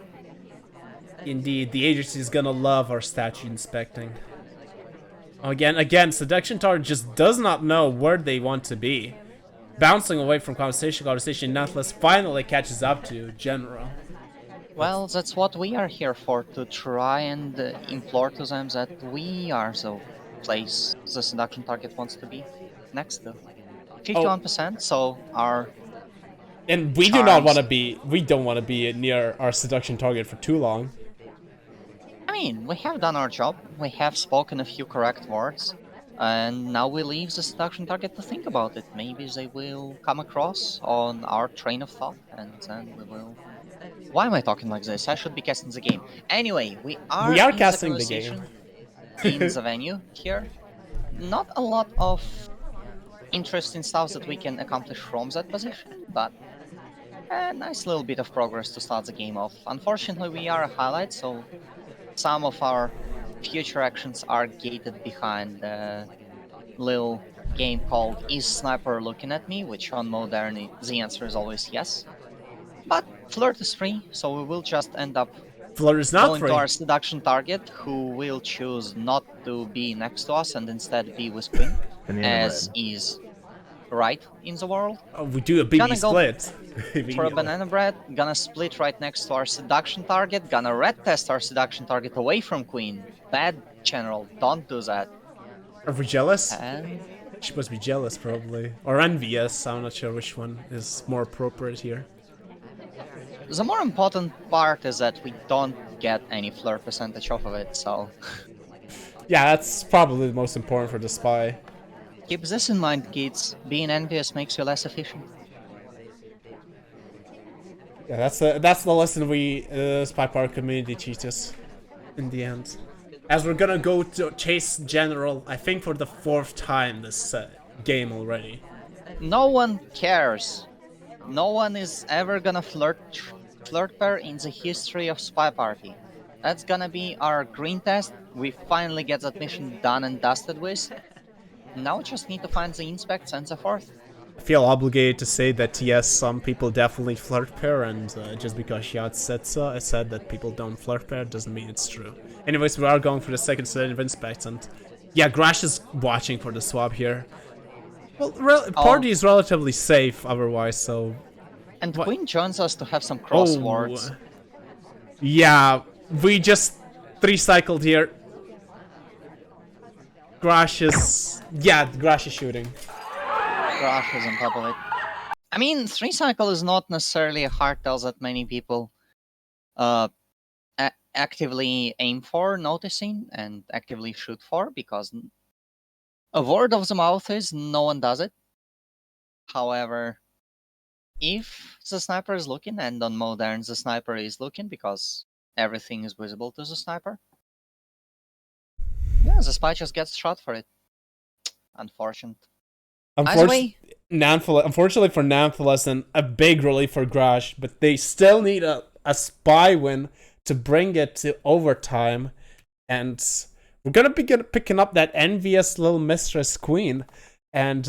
Indeed, the agency is gonna love our statue inspecting. Again, Seduction Target just does not know where they want to be. Bouncing away from conversation, Nanthelas finally catches up to General. Well, that's what we are here for, to try and implore to them that we are the place the seduction target wants to be next to. 51%, so our And we do not want to be, we don't want to be near our seduction target for too long. I mean, we have done our job, we have spoken a few correct words, and now we leave the seduction target to think about it. Maybe they will come across on our train of thought, and then we will... Why am I talking like this? I should be casting the game. Anyway, we are in casting the game. In the venue here. Not a lot of interesting stuff that we can accomplish from that position, but a nice little bit of progress to start the game off. Unfortunately, we are a highlight, so some of our future actions are gated behind the little game called Is Sniper Looking at Me, which on Modern the answer is always yes. But Flirt is free, so we will just end up Flirt is not going free. to our seduction target, who will choose not to be next to us and instead be with Queen, as is right in the world. Oh, we do a BB split. For a banana bread, gonna split right next to our seduction target, gonna red test our seduction target away from Queen. Bad general, don't do that. Are we jealous? And She must be jealous, probably. Or envious, I'm not sure which one is more appropriate here. the more important part is that we don't get any flirt percentage off of it, so... Yeah, that's probably the most important for the spy. Keep this in mind, kids. Being envious makes you less efficient. Yeah, that's the lesson we SpyParty community teaches in the end. As we're gonna go to chase General, I think for the 4th time this game already. No one cares. No one is ever gonna flirt pair in the history of SpyParty. That's gonna be our green test. We finally get that mission done and dusted with. Now we just need to find the inspects and so forth. I feel obligated to say that yes, some people definitely flirt pair, and just because Shiat said so, I said that people don't flirt pair doesn't mean it's true. Anyways, we are going for the second set of inspects, and yeah, Graash is watching for the swap here. Well, party is relatively safe otherwise, so... And Queen joins us to have some crosswords. Oh. Yeah, we just 3-cycled here. Graash is... Yeah, Graash is shooting. Graash is on top of it. I mean, 3-cycle is not necessarily a hard tell that many people actively aim for noticing and actively shoot for, because a word of the mouth is no one does it. However, if the sniper is looking, and on Modern the sniper is looking because everything is visible to the sniper, yeah, the spy just gets shot for it. Unfortunate. Unfortunately for Nanthelas, and a big relief for Graash, but they still need a spy win to bring it to overtime, and we're gonna be picking up that envious little mistress Queen, and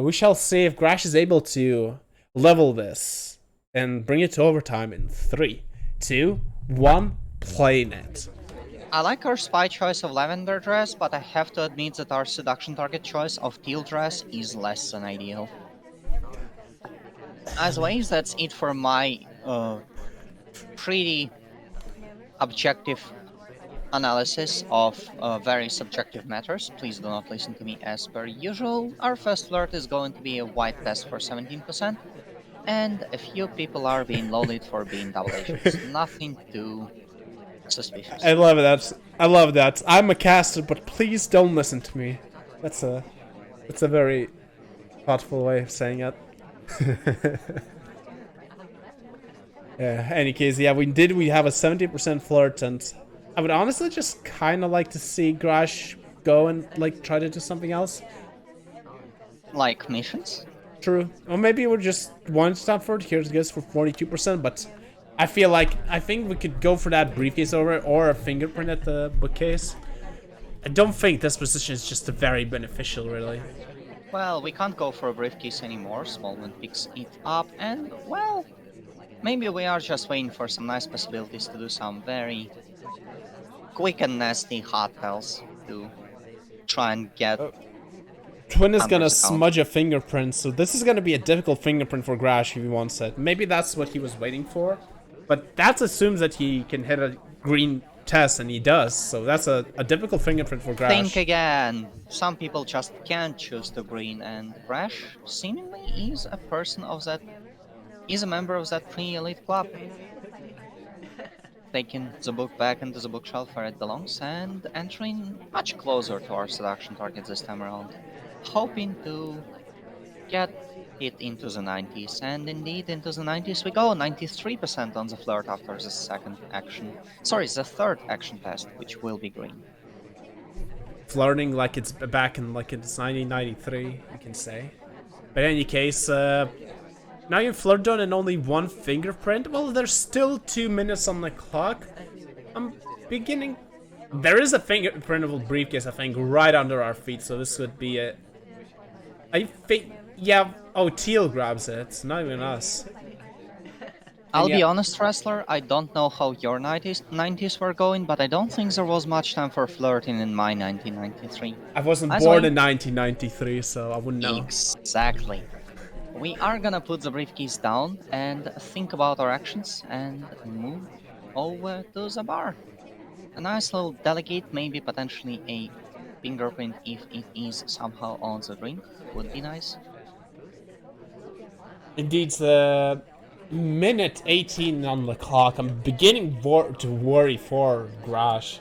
we shall see if Graash is able to level this and bring it to overtime in 3, 2, 1, playing it. I like our spy choice of lavender dress, but I have to admit that our seduction target choice of teal dress is less than ideal. As always, that's it for my pretty objective analysis of very subjective matters. Please do not listen to me as per usual. Our first flirt is going to be a white test for 17%, and a few people are being loaded for being double agents. Nothing too suspicious. I love that. I love that. I'm a caster, but please don't listen to me. That's a very thoughtful way of saying it. Yeah. Any case, yeah, we have a 70% flirt, and I would honestly just kind of like to see Graash go and like try to do something else. Like missions? True. Or maybe we're just one stop for it. Here's goes for 42%, but I think we could go for that briefcase over or a fingerprint at the bookcase. I don't think this position is just very beneficial, really. Well, we can't go for a briefcase anymore. Smallman picks it up, and well, maybe we are just waiting for some nice possibilities to do some very quick and nasty hot tells to try and get. Twin is gonna Hunter's account. smudge a fingerprint, so this is gonna be a difficult fingerprint for Graash if he wants it. Maybe that's what he was waiting for, but that assumes that he can hit a green test, and he does, so that's a difficult fingerprint for Graash. Think again. Some people just can't choose the green, and Graash seemingly is a person of that. Is a member of that pre-elite club. Taking the book back into the bookshelf where it belongs and entering much closer to our seduction target this time around. Hoping to get it into the 90s, and indeed into the 90s we go. 93% on the flirt after the second action. Sorry, the third action test, which will be green. Flirting like it's back in like it's 1993, you can say. But in any case, now you've flirt done and only one fingerprint. Well, there's still 2 minutes on the clock. I'm beginning. There is a fingerprintable briefcase, I think, right under our feet, so this would be it. I think, yeah. Oh, Teal grabs it. It's not even us. I'll yeah. be honest, Wrestler, I don't know how your 90s were going, but I don't think there was much time for flirting in my 1993. I wasn't As born well- in 1993, so I wouldn't know. Exactly. We are gonna put the briefcase down and think about our actions and move over to the bar. A nice little delegate, maybe potentially a fingerprint if it is somehow on the drink, would be nice. Indeed, the minute 18 on the clock. I'm beginning to worry for Graash.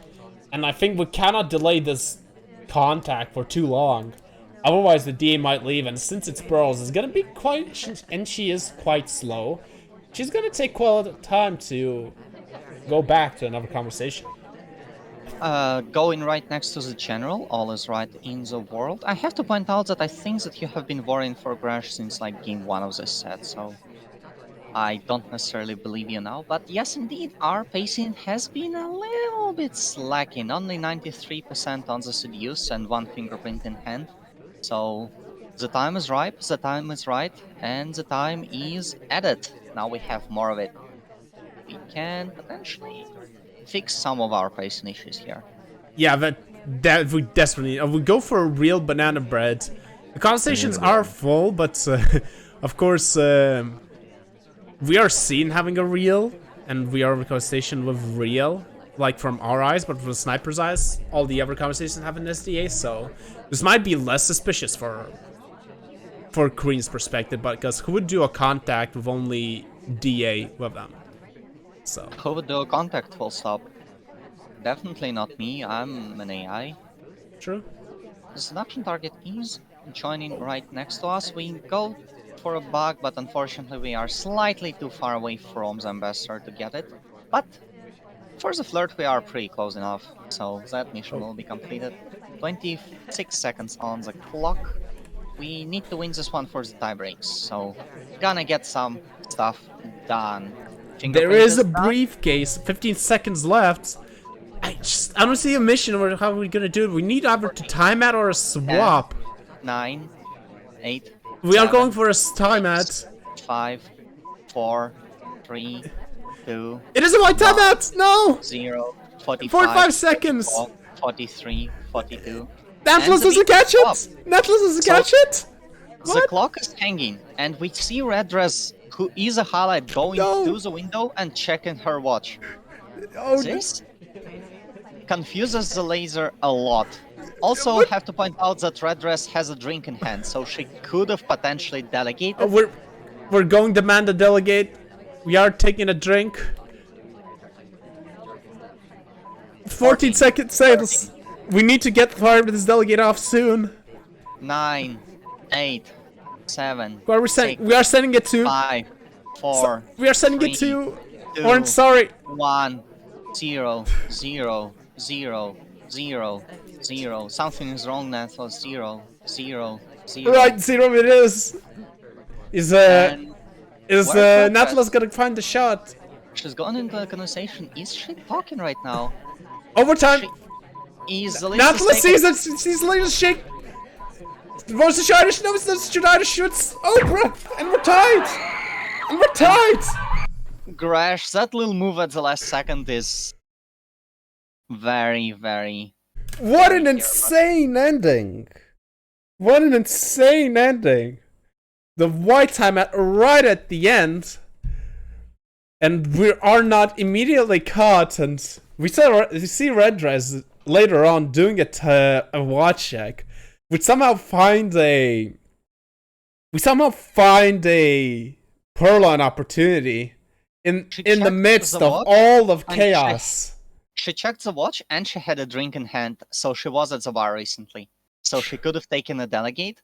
And I think we cannot delay this contact for too long. Otherwise, the DA might leave, and since it's Pearls, it's gonna be quite, and she is quite slow, she's gonna take quite a lot of time to go back to another conversation. Going right next to the general, all is right in the world. I have to point out that I think that you have been worrying for Graash since like game 1 of this set, so I don't necessarily believe you now. But yes, indeed, our pacing has been a little bit slacking. Only 93% on the seduce and one fingerprint in hand. So the time is ripe, the time is right, and the time is added. Now we have more of it. We can potentially fix some of our pacing issues here. Yeah, that we desperately we go for a real banana bread. The conversations are full, but of course we are seen having a real, and we are in a conversation with real, like from our eyes, but from the sniper's eyes, all the other conversations have an SDA, so this might be less suspicious for Queen's perspective, because who would do a contact with only DA with them? So Who would do a contact full stop? Definitely not me, I'm an AI. true. The seduction target is joining right next to us. We go for a bug, but unfortunately we are slightly too far away from the ambassador to get it. But for the flirt we are pretty close enough, so that mission will be completed. 26 seconds on the clock. We need to win this one for the tie breaks, so gonna get some stuff done. There is a briefcase, 15 seconds left. I don't see a mission or how we're gonna do it. We need either to time out or a swap. 9, 8. We are 7, going for a time out. 5, 4, 3, 2. It isn't my time out! No! 0, 45, 45 seconds! 43, 42. Nanthelas doesn't catch it! Nanthelas doesn't catch it! The What? clock is hanging, and we see Red Dress, who is a highlight, going No. through the window and checking her watch. Oh, This confuses the laser a lot. Also, have to point out that Red Dress has a drink in hand, so she could have potentially delegated. We're going to demand a delegate. We are taking a drink. 14 seconds sales. We need to get fired with this delegate off soon. 9, 8, 7. What are we sending? We are sending it to 5, 4. We are sending 3, it to 2, Orange. Sorry. 1, 0, 0, 0, 0, 0. Something is wrong, Nanthelas. 0, 0, 0. Right, 0 it is. Is Nanthelas gonna find the shot? She's gone into a conversation. Is she talking right now? Overtime. She easily. Nanthelas sees it. Sees the laser shake. Wants the shot. No, it's not. United shoots. Oh, bro, and we're tied. And we're tied. Graash, that little move at the last second is very, very. What an insane ending! What an insane ending! The white time right at the end, and we are not immediately caught. And we see Red Dress later on doing a watch check. We somehow find a Purloin opportunity in the midst of all of chaos. She checked the watch and she had a drink in hand, so she was at the bar recently. So she could have taken a delegate,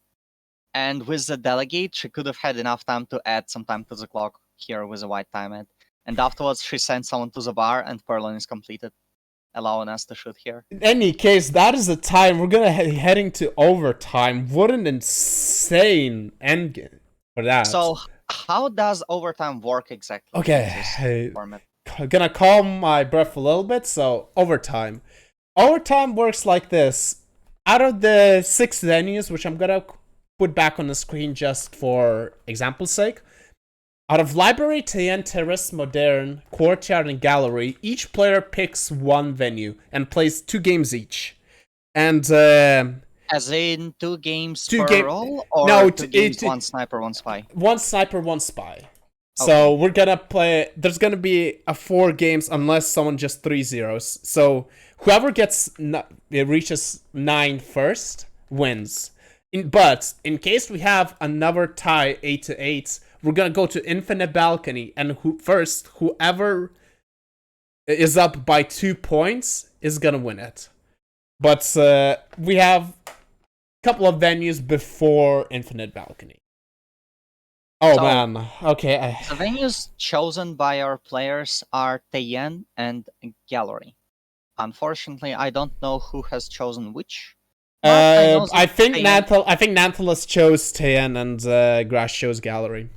and with the delegate, she could have had enough time to add some time to the clock here with a white time ad. And afterwards, she sent someone to the bar, and Purloin is completed, allowing us to shoot here. In any case, that is the time we're gonna heading to overtime. What an insane endgame for that. So, how does overtime work exactly? Okay, gonna calm my breath a little bit. So overtime works like this. Out of the 6 venues, which I'm gonna put back on the screen just for example's sake, out of Library, Teahouse, Terrace, Modern, Courtyard, and Gallery, each player picks one venue and plays 2 games each. And as in 2 games per roll, or no, 2 games, 1 sniper, 1 spy? 1 sniper, 1 spy. So we're gonna play. There's gonna be a 4 games unless someone just 3-0s. So whoever reaches 9 first wins. But in case we have another tie 8-8, we're gonna go to infinite balcony, and whoever is up by 2 points is gonna win it. But we have a couple of venues before infinite balcony. Oh, so, man. Okay. The venues chosen by our players are Teahouse and Gallery. Unfortunately, I don't know who has chosen which. I think Nanthelas chose Teahouse and Graash chose Gallery.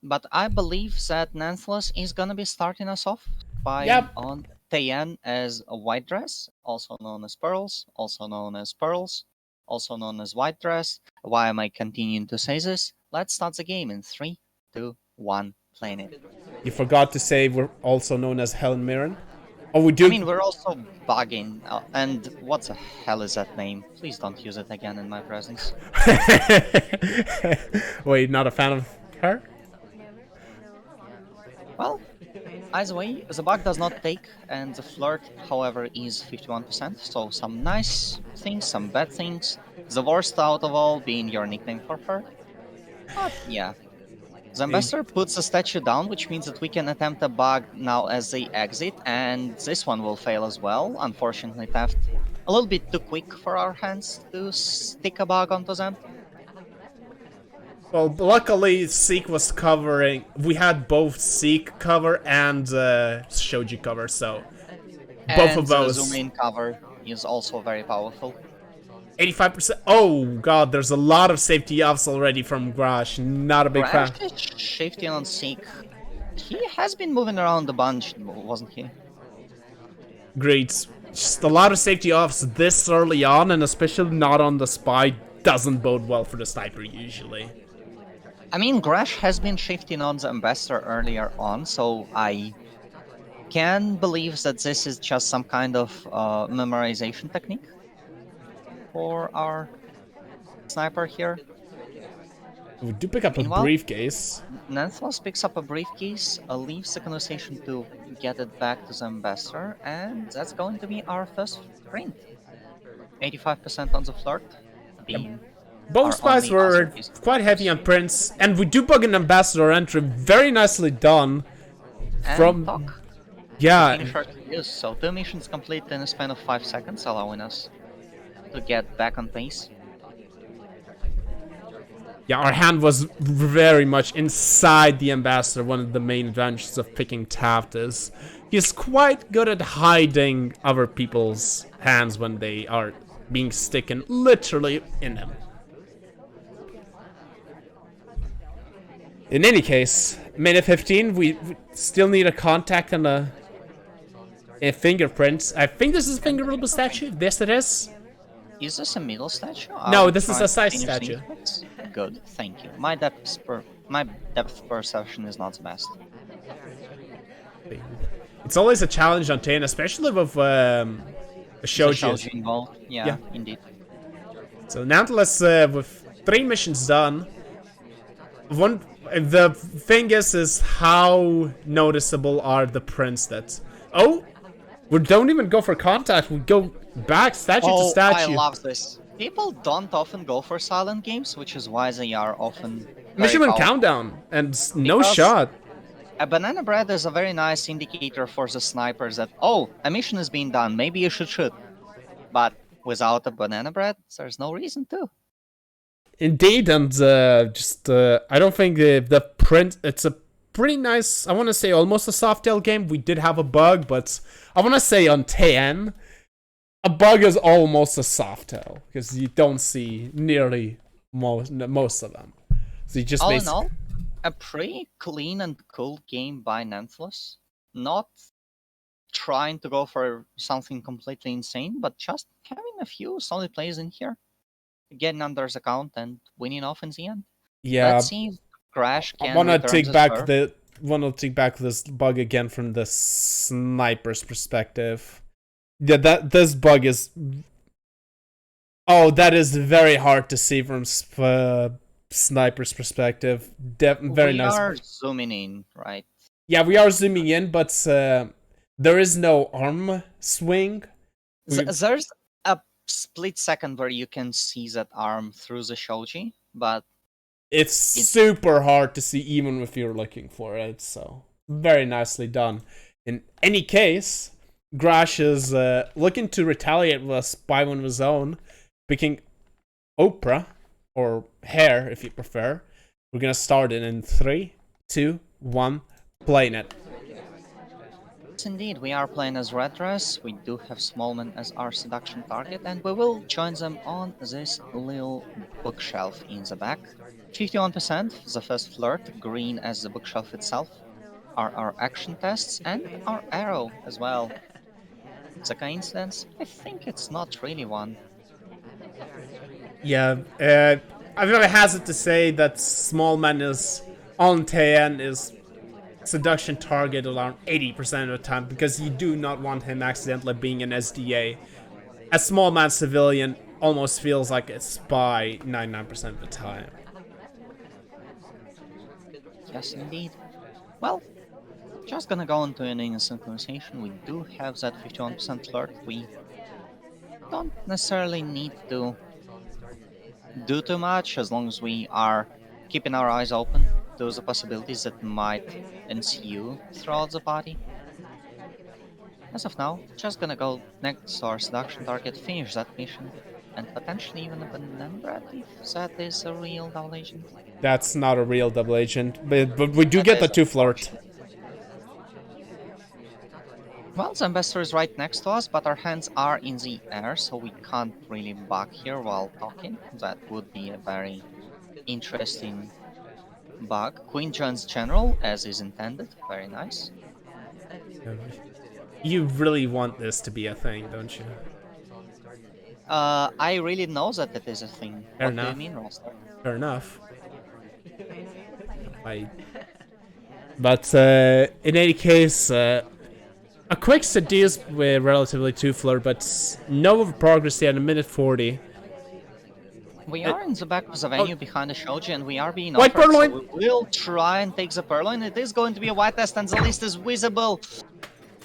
But I believe that Nanthelas is gonna be starting us off by on Teahouse as a white dress, also known as pearls, also known as pearls, also known as white dress. Why am I continuing to say this? Let's start the game in 3, 2, 1, playing it. You forgot to say we're also known as Helen Mirren. Oh, we do. I mean, we're also bugging. And what the hell is that name? Please don't use it again in my presence. Wait, not a fan of her? Well, either way, the bug does not take, and the flirt, however, is 51%. So some nice things, some bad things. The worst out of all being your nickname for her. But yeah. The ambassador puts a statue down, which means that we can attempt a bug now as they exit, and this one will fail as well. Unfortunately, Theft a little bit too quick for our hands to stick a bug onto them. Well, luckily Seek was covering. We had both Seek cover and Shoji cover, so both of those. The zoom in cover is also very powerful. 85%. Oh god, there's a lot of safety offs already from Graash. Not a big fan. Graash is shifting on Seek. He has been moving around a bunch, wasn't he? Great. Just a lot of safety offs this early on, and especially not on the spy, doesn't bode well for the sniper usually. I mean, Graash has been shifting on the ambassador earlier on, so I can believe that this is just some kind of memorization technique for our sniper here. We do pick up a Meanwhile, briefcase. Nanthelas picks up a briefcase, leaves the conversation to get it back to the ambassador, and that's going to be our first print. 85% on the flirt, being Both our spies only other were piece of quite heavy focus. on Prince, and we do bug an ambassador entry. Very nicely done. And From talk. yeah, Finish our use. So 2 missions complete in a span of 5 seconds, allowing us to get back on pace. yeah, our hand was very much inside the ambassador. One of the main advantages of picking Taft is he's quite good at hiding other people's hands when they are being sticking literally in them. In any case, minute 15, we still need a contact and a fingerprint. I think this is a fingerprint statue. Yes, it is. Is this a middle statue? No, I'll this is try a to side finish the statue. effects. Good, thank you. My depth perception is not the best. It's always a challenge on Tane, especially with a Shoji. Shoji involved. Yeah, indeed. So Nanthelas with 3 missions done. The thing is how noticeable are the prints that... Oh! We don't even go for contact, we go back statue to statue. I love this. People don't often go for silent games, which is why they are often Mission very and powerful. countdown, and no Because- shot. A banana bread is a very nice indicator for the snipers that, oh, a mission is being done, maybe you should shoot. But without a banana bread, there's no reason to. Indeed, and I don't think the print, it's a pretty nice, I want to say almost a Softail game. We did have a bug, but I want to say on 10, a bug is almost a Softail, because you don't see nearly most of them. So you just All in all, a pretty clean and cool game by Nanthelas. Not trying to go for something completely insane, but just having a few solid plays in here, getting under his account and winning off in the end. yeah, Let's see if Graash I can want to return take the back serve. this bug again from the sniper's perspective. Yeah, this bug is... Oh, that is very hard to see from sniper's perspective. Very nice. We are zooming in, right? Yeah, we are zooming in, but there is no arm swing. There's a split second where you can see that arm through the shoji, but It's super hard to see even if you're looking for it, so very nicely done. In any case, Graash is looking to retaliate with a spy one of his own, picking Oprah, or Hair if you prefer. We're gonna start it in 3, 2, 1, playing it. yes, indeed, we are playing as Red Dress. We do have Smallman as our seduction target, and we will join them on this little bookshelf in the back. 51%, the first flirt, green as the bookshelf itself, are our action tests, and our arrow as well. The coincidence? I think it's not really one. Yeah, I'm very hesitant to say that Smallman is on Taean is seduction target around 80% of the time, because you do not want him accidentally being an SDA. A Smallman civilian almost feels like a spy 99% of the time. Yes, indeed. Well, just gonna go into an innocent conversation. We do have that 51% flirt. We don't necessarily need to do too much as long as we are keeping our eyes open to the possibilities that might ensue throughout the party. As of now, just gonna go next to our seduction target, finish that mission, and potentially even a banana bread if that is a real double agent. That's not a real double agent, but we do That get the is 2 flirt. Well, the ambassador is right next to us, but our hands are in the air, so we can't really bug here while talking. That would be a very interesting bug. Queen joins general, as is intended. Very nice. You really want this to be a thing, don't you? I really know that it is a thing. Fair What do you enough. mean, Roster? Fair enough. But in any case, a quick seduce with relatively 2 flirt, but no progress yet in a minute 40. We are in the back of the Oh, venue behind the Shoji, and we are being white offered, so purloin! we will try and take the purloin. It is going to be a white test, and the list is visible.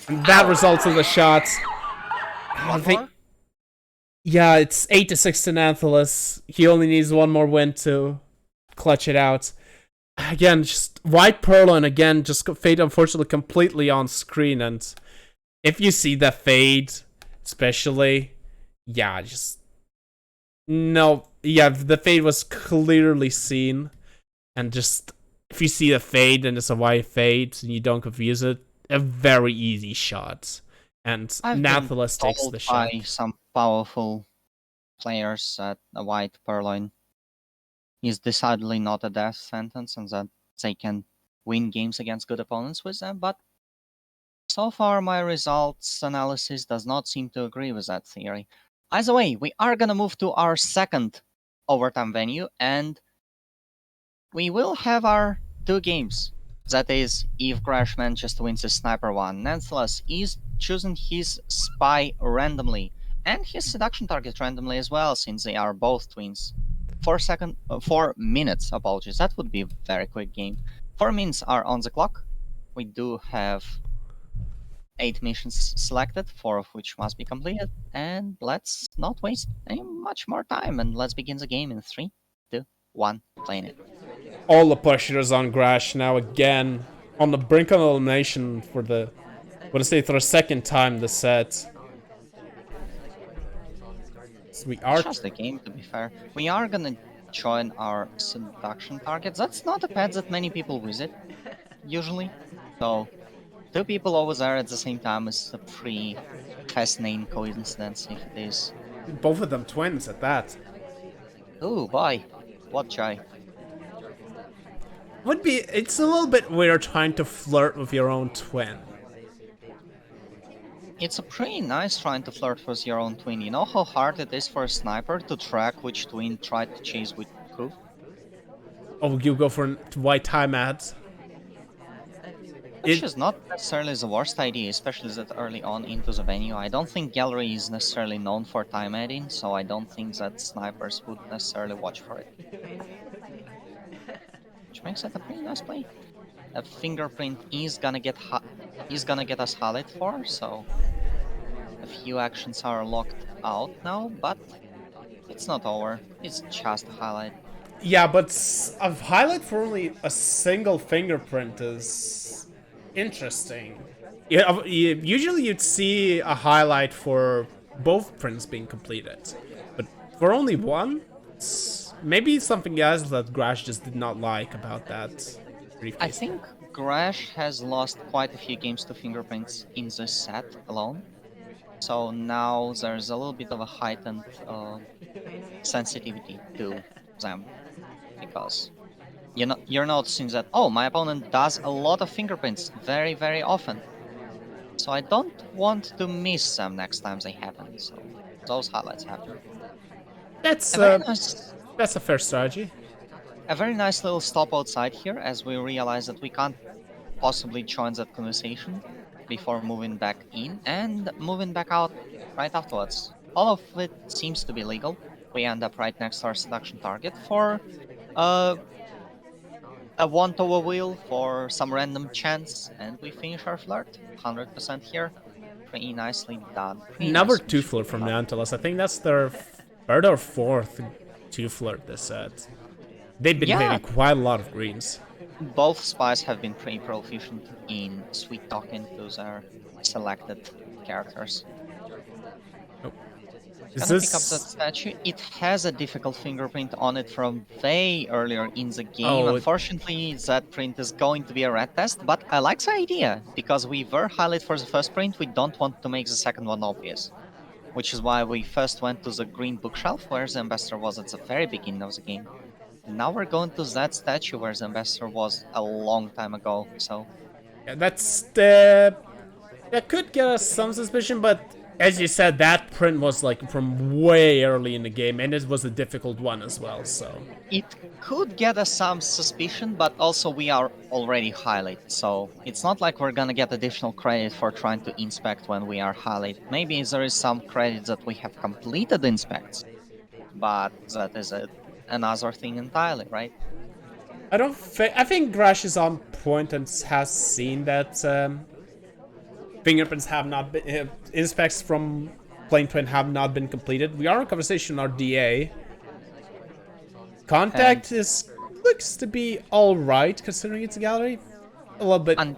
And that Ow! results in the shots. I One think, more? yeah, it's 8-6 to Nanthelas. He only needs one more win to clutch it out. Again, just white purloin again, just fade unfortunately completely on screen, and if you see the fade, especially, yeah, just no, yeah, the fade was clearly seen, and just if you see the fade and it's a white fade and you don't confuse it, a very easy shot, and I've been Nanthelas takes told the by shot. some powerful players that a white purloin is decidedly not a death sentence and that they can win games against good opponents with them, but so far my results analysis does not seem to agree with that theory. Either way, we are gonna move to our second overtime venue, and we will have our two games. That is, if Graash manages to win his sniper one, Nanthelas is choosing his spy randomly, and his seduction target randomly as well, since they are both twins. 4 minutes, apologies, that would be a very quick game. 4 minutes are on the clock. We do have 8 missions selected, 4 of which must be completed, and let's not waste any much more time, and let's begin the game in 3, 2, 1, playing it. All the pressures on Graash now again on the brink of elimination for the, what to say, for the second time this set. So we It's are just a game, to be fair. We are gonna join our seduction targets. That's not a pet that many people visit, usually. So, two people over there at the same time is a pretty fascinating coincidence, if it is. both of them twins at that. Oh boy, what joy. Would be, it's a little bit weird trying to flirt with your own twin. It's a pretty nice trying to flirt with your own twin. You know how hard it is for a sniper to track which twin tried to chase with who? Oh, you go for white time ads. Which is not necessarily the worst idea, especially that early on into the venue. I don't think Gallery is necessarily known for time adding, so I don't think that snipers would necessarily watch for it. Which makes it a pretty nice play. A fingerprint is gonna get us highlight for, so a few actions are locked out now, but it's not over. It's just a highlight. Yeah, but a highlight for only a single fingerprint is interesting. Yeah, usually you'd see a highlight for both prints being completed, but for only one, it's maybe something else that Graash just did not like about that briefcase. I think Graash has lost quite a few games to fingerprints in this set alone, so now there's a little bit of a heightened sensitivity to them, because you're noticing that, oh, my opponent does a lot of fingerprints very, very often, so I don't want to miss them next time they happen, so those highlights happen. That's A very nice, that's a fair strategy. a very nice little stop outside here, as we realize that we can't possibly join that conversation before moving back in and moving back out right afterwards. All of it seems to be legal. We end up right next to our seduction target for uh, a one tower wheel for some random chance, and we finish our flirt 100% here. Pretty nicely done. Pretty Number nice 2 mission. flirt from Nanthelas. I think that's their third or fourth 2 flirt this set. They've been Yeah. hitting quite a lot of greens. Both spies have been pretty proficient in sweet talking to their selected characters. Is Gonna pick up that this? statue. It has a difficult fingerprint on it from way earlier in the game. Oh, Unfortunately, that print is going to be a red test, but I like the idea, because we were highlighted for the first print, we don't want to make the second one obvious. Which is why we first went to the green bookshelf, where the ambassador was at the very beginning of the game. Now we're going to that statue where the ambassador was a long time ago, so... yeah, that's the. That could get us some suspicion, but as you said, that print was like from way early in the game, and it was a difficult one as well. So It could get us some suspicion, but also we are already highlighted, so it's not like we're gonna get additional credit for trying to inspect when we are highlighted. Maybe there is some credit that we have completed inspects, but that is another thing entirely, right? I think Graash is on point and has seen that fingerprints have not been inspects from Plane Twin have not been completed. We are in conversation on our DA. And Contact is looks to be all right considering it's a gallery. A little bit. Oh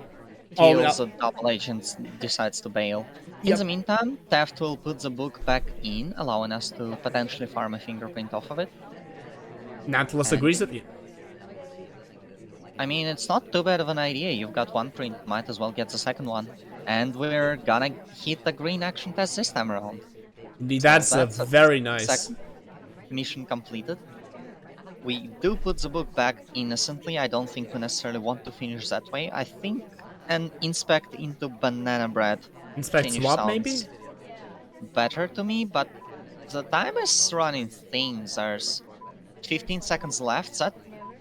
until no. the double agent decides to bail. In the Yep. meantime, Theft will put the book back in, allowing us to potentially farm a fingerprint off of it. Nanthelas And agrees with you. I mean, it's not too bad of an idea. You've got one print, might as well get the second one. And we're gonna hit the green action test this time around. So That's a that's a very nice. second mission completed. We do put the book back innocently. I don't think we necessarily want to finish that way. I think an inspect into banana bread Inspect finish swap maybe? sounds better to me, but the time is running thin. There's 15 seconds left. That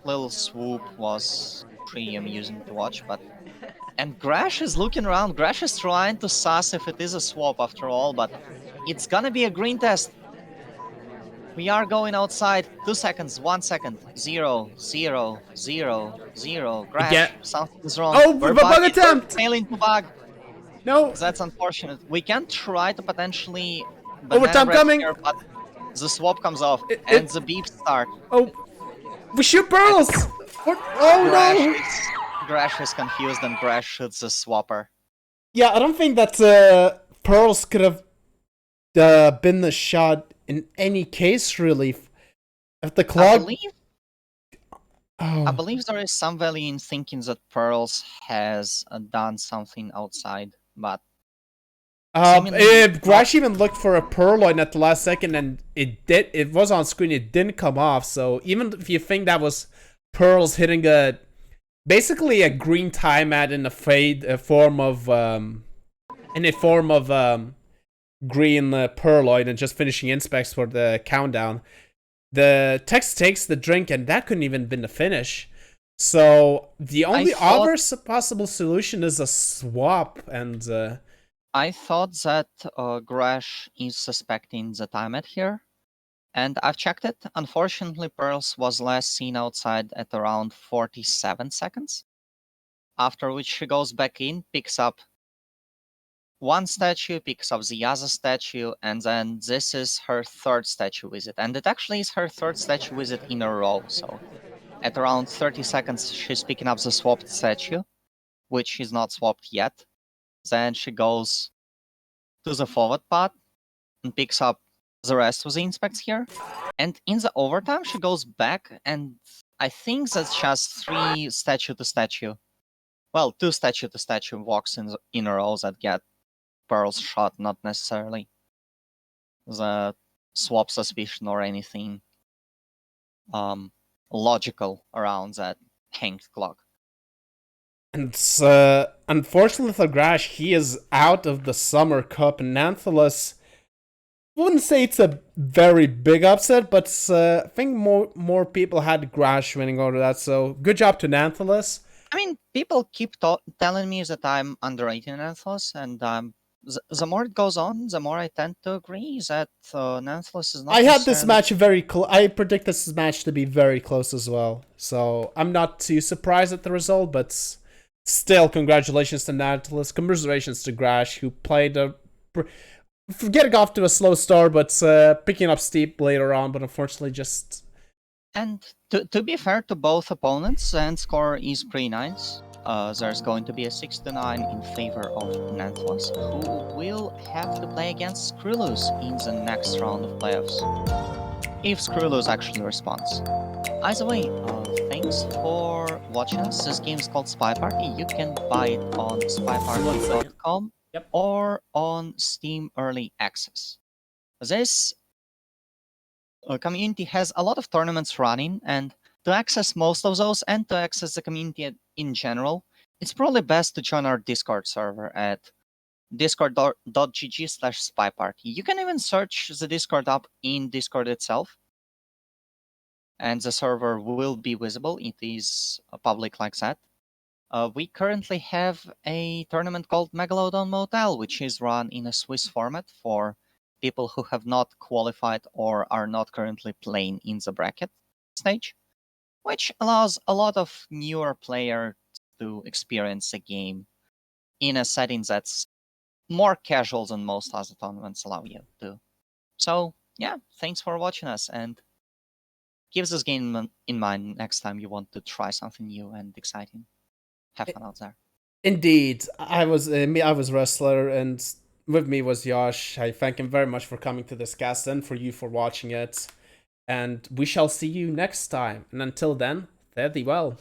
little swoop was pretty amusing to watch, but and Graash is looking around. Graash is trying to suss if it is a swap after all, but it's gonna be a green test. We are going outside. 2 seconds, 1 second, 0, 0, 0, 0. Graash, Again. something's wrong. Oh, We're bug bugging. We're attempt! failing to bug. No! That's unfortunate. We can try to potentially Overtime bread coming! here, but the swap comes off It- and it- the beeps start. Oh! We shoot pearls! What? Oh no! Graash is confused and Graash shoots the swapper. Yeah, I don't think that pearls could have been the shot in any case, really. If the I clock. believe Oh. I believe there is some value in thinking that Pearls has done something outside, but seemingly Graash even looked for a purloin at the last second, and it was on screen. It didn't come off. So even if you think that was pearls hitting basically a green tie mat in a form of green purloin and just finishing inspects for the countdown, the text takes the drink, and that couldn't even been the finish. So the only other possible solution is a swap, and I thought that Graash is suspecting the timeout here, and I've checked it. Unfortunately, Pearls was last seen outside at around 47 seconds, after which she goes back in, picks up one statue, picks up the other statue, and then this is her third statue visit. And it actually is her third statue visit in a row, so at around 30 seconds, she's picking up the swapped statue, which is not swapped yet. Then she goes to the forward part and picks up the rest of the inspects here. And in the overtime, she goes back, and I think that's just 3 statue to statue. Well, 2 statue to statue walks in a row that get Pearl's shot, not necessarily the swap suspicion or anything logical around that hanged clock. And unfortunately for Graash, he is out of the Summer Cup. And Nanthelas, wouldn't say it's a very big upset, but I think more people had Graash winning over that. So good job to Nanthelas. I mean, people keep telling me that I'm underrating Nanthelas, and the more it goes on, the more I tend to agree that Nanthelas is not. I had this match very close. I predict this match to be very close as well. So I'm not too surprised at the result, but still, congratulations to Nanthelas. Commiserations to Graash, who played getting off to a slow start, but picking up steep later on, but unfortunately just. And to be fair to both opponents, the end score is pretty nice. There's going to be a 6-9 in favor of Nanthelas, who will have to play against Screwloose in the next round of playoffs, if Screwloose actually responds. Either way, thanks for watching us. This game is called SpyParty. You can buy it on spyparty.com or on Steam Early Access. This community has a lot of tournaments running, and to access most of those and to access the community in general, it's probably best to join our Discord server at discord.gg/spyparty. You can even search the Discord up in Discord itself, and the server will be visible. It is public like that. We currently have a tournament called Megalodon Motel, which is run in a Swiss format for people who have not qualified or are not currently playing in the bracket stage, which allows a lot of newer players to experience the game in a setting that's more casual than most other tournaments allow you to. So yeah, thanks for watching us, and keep this game in mind next time you want to try something new and exciting. Have fun out there. Indeed, I was wrestler, and with me was Yash. I thank him very much for coming to this cast and for you for watching it. And we shall see you next time. And until then, fare thee well.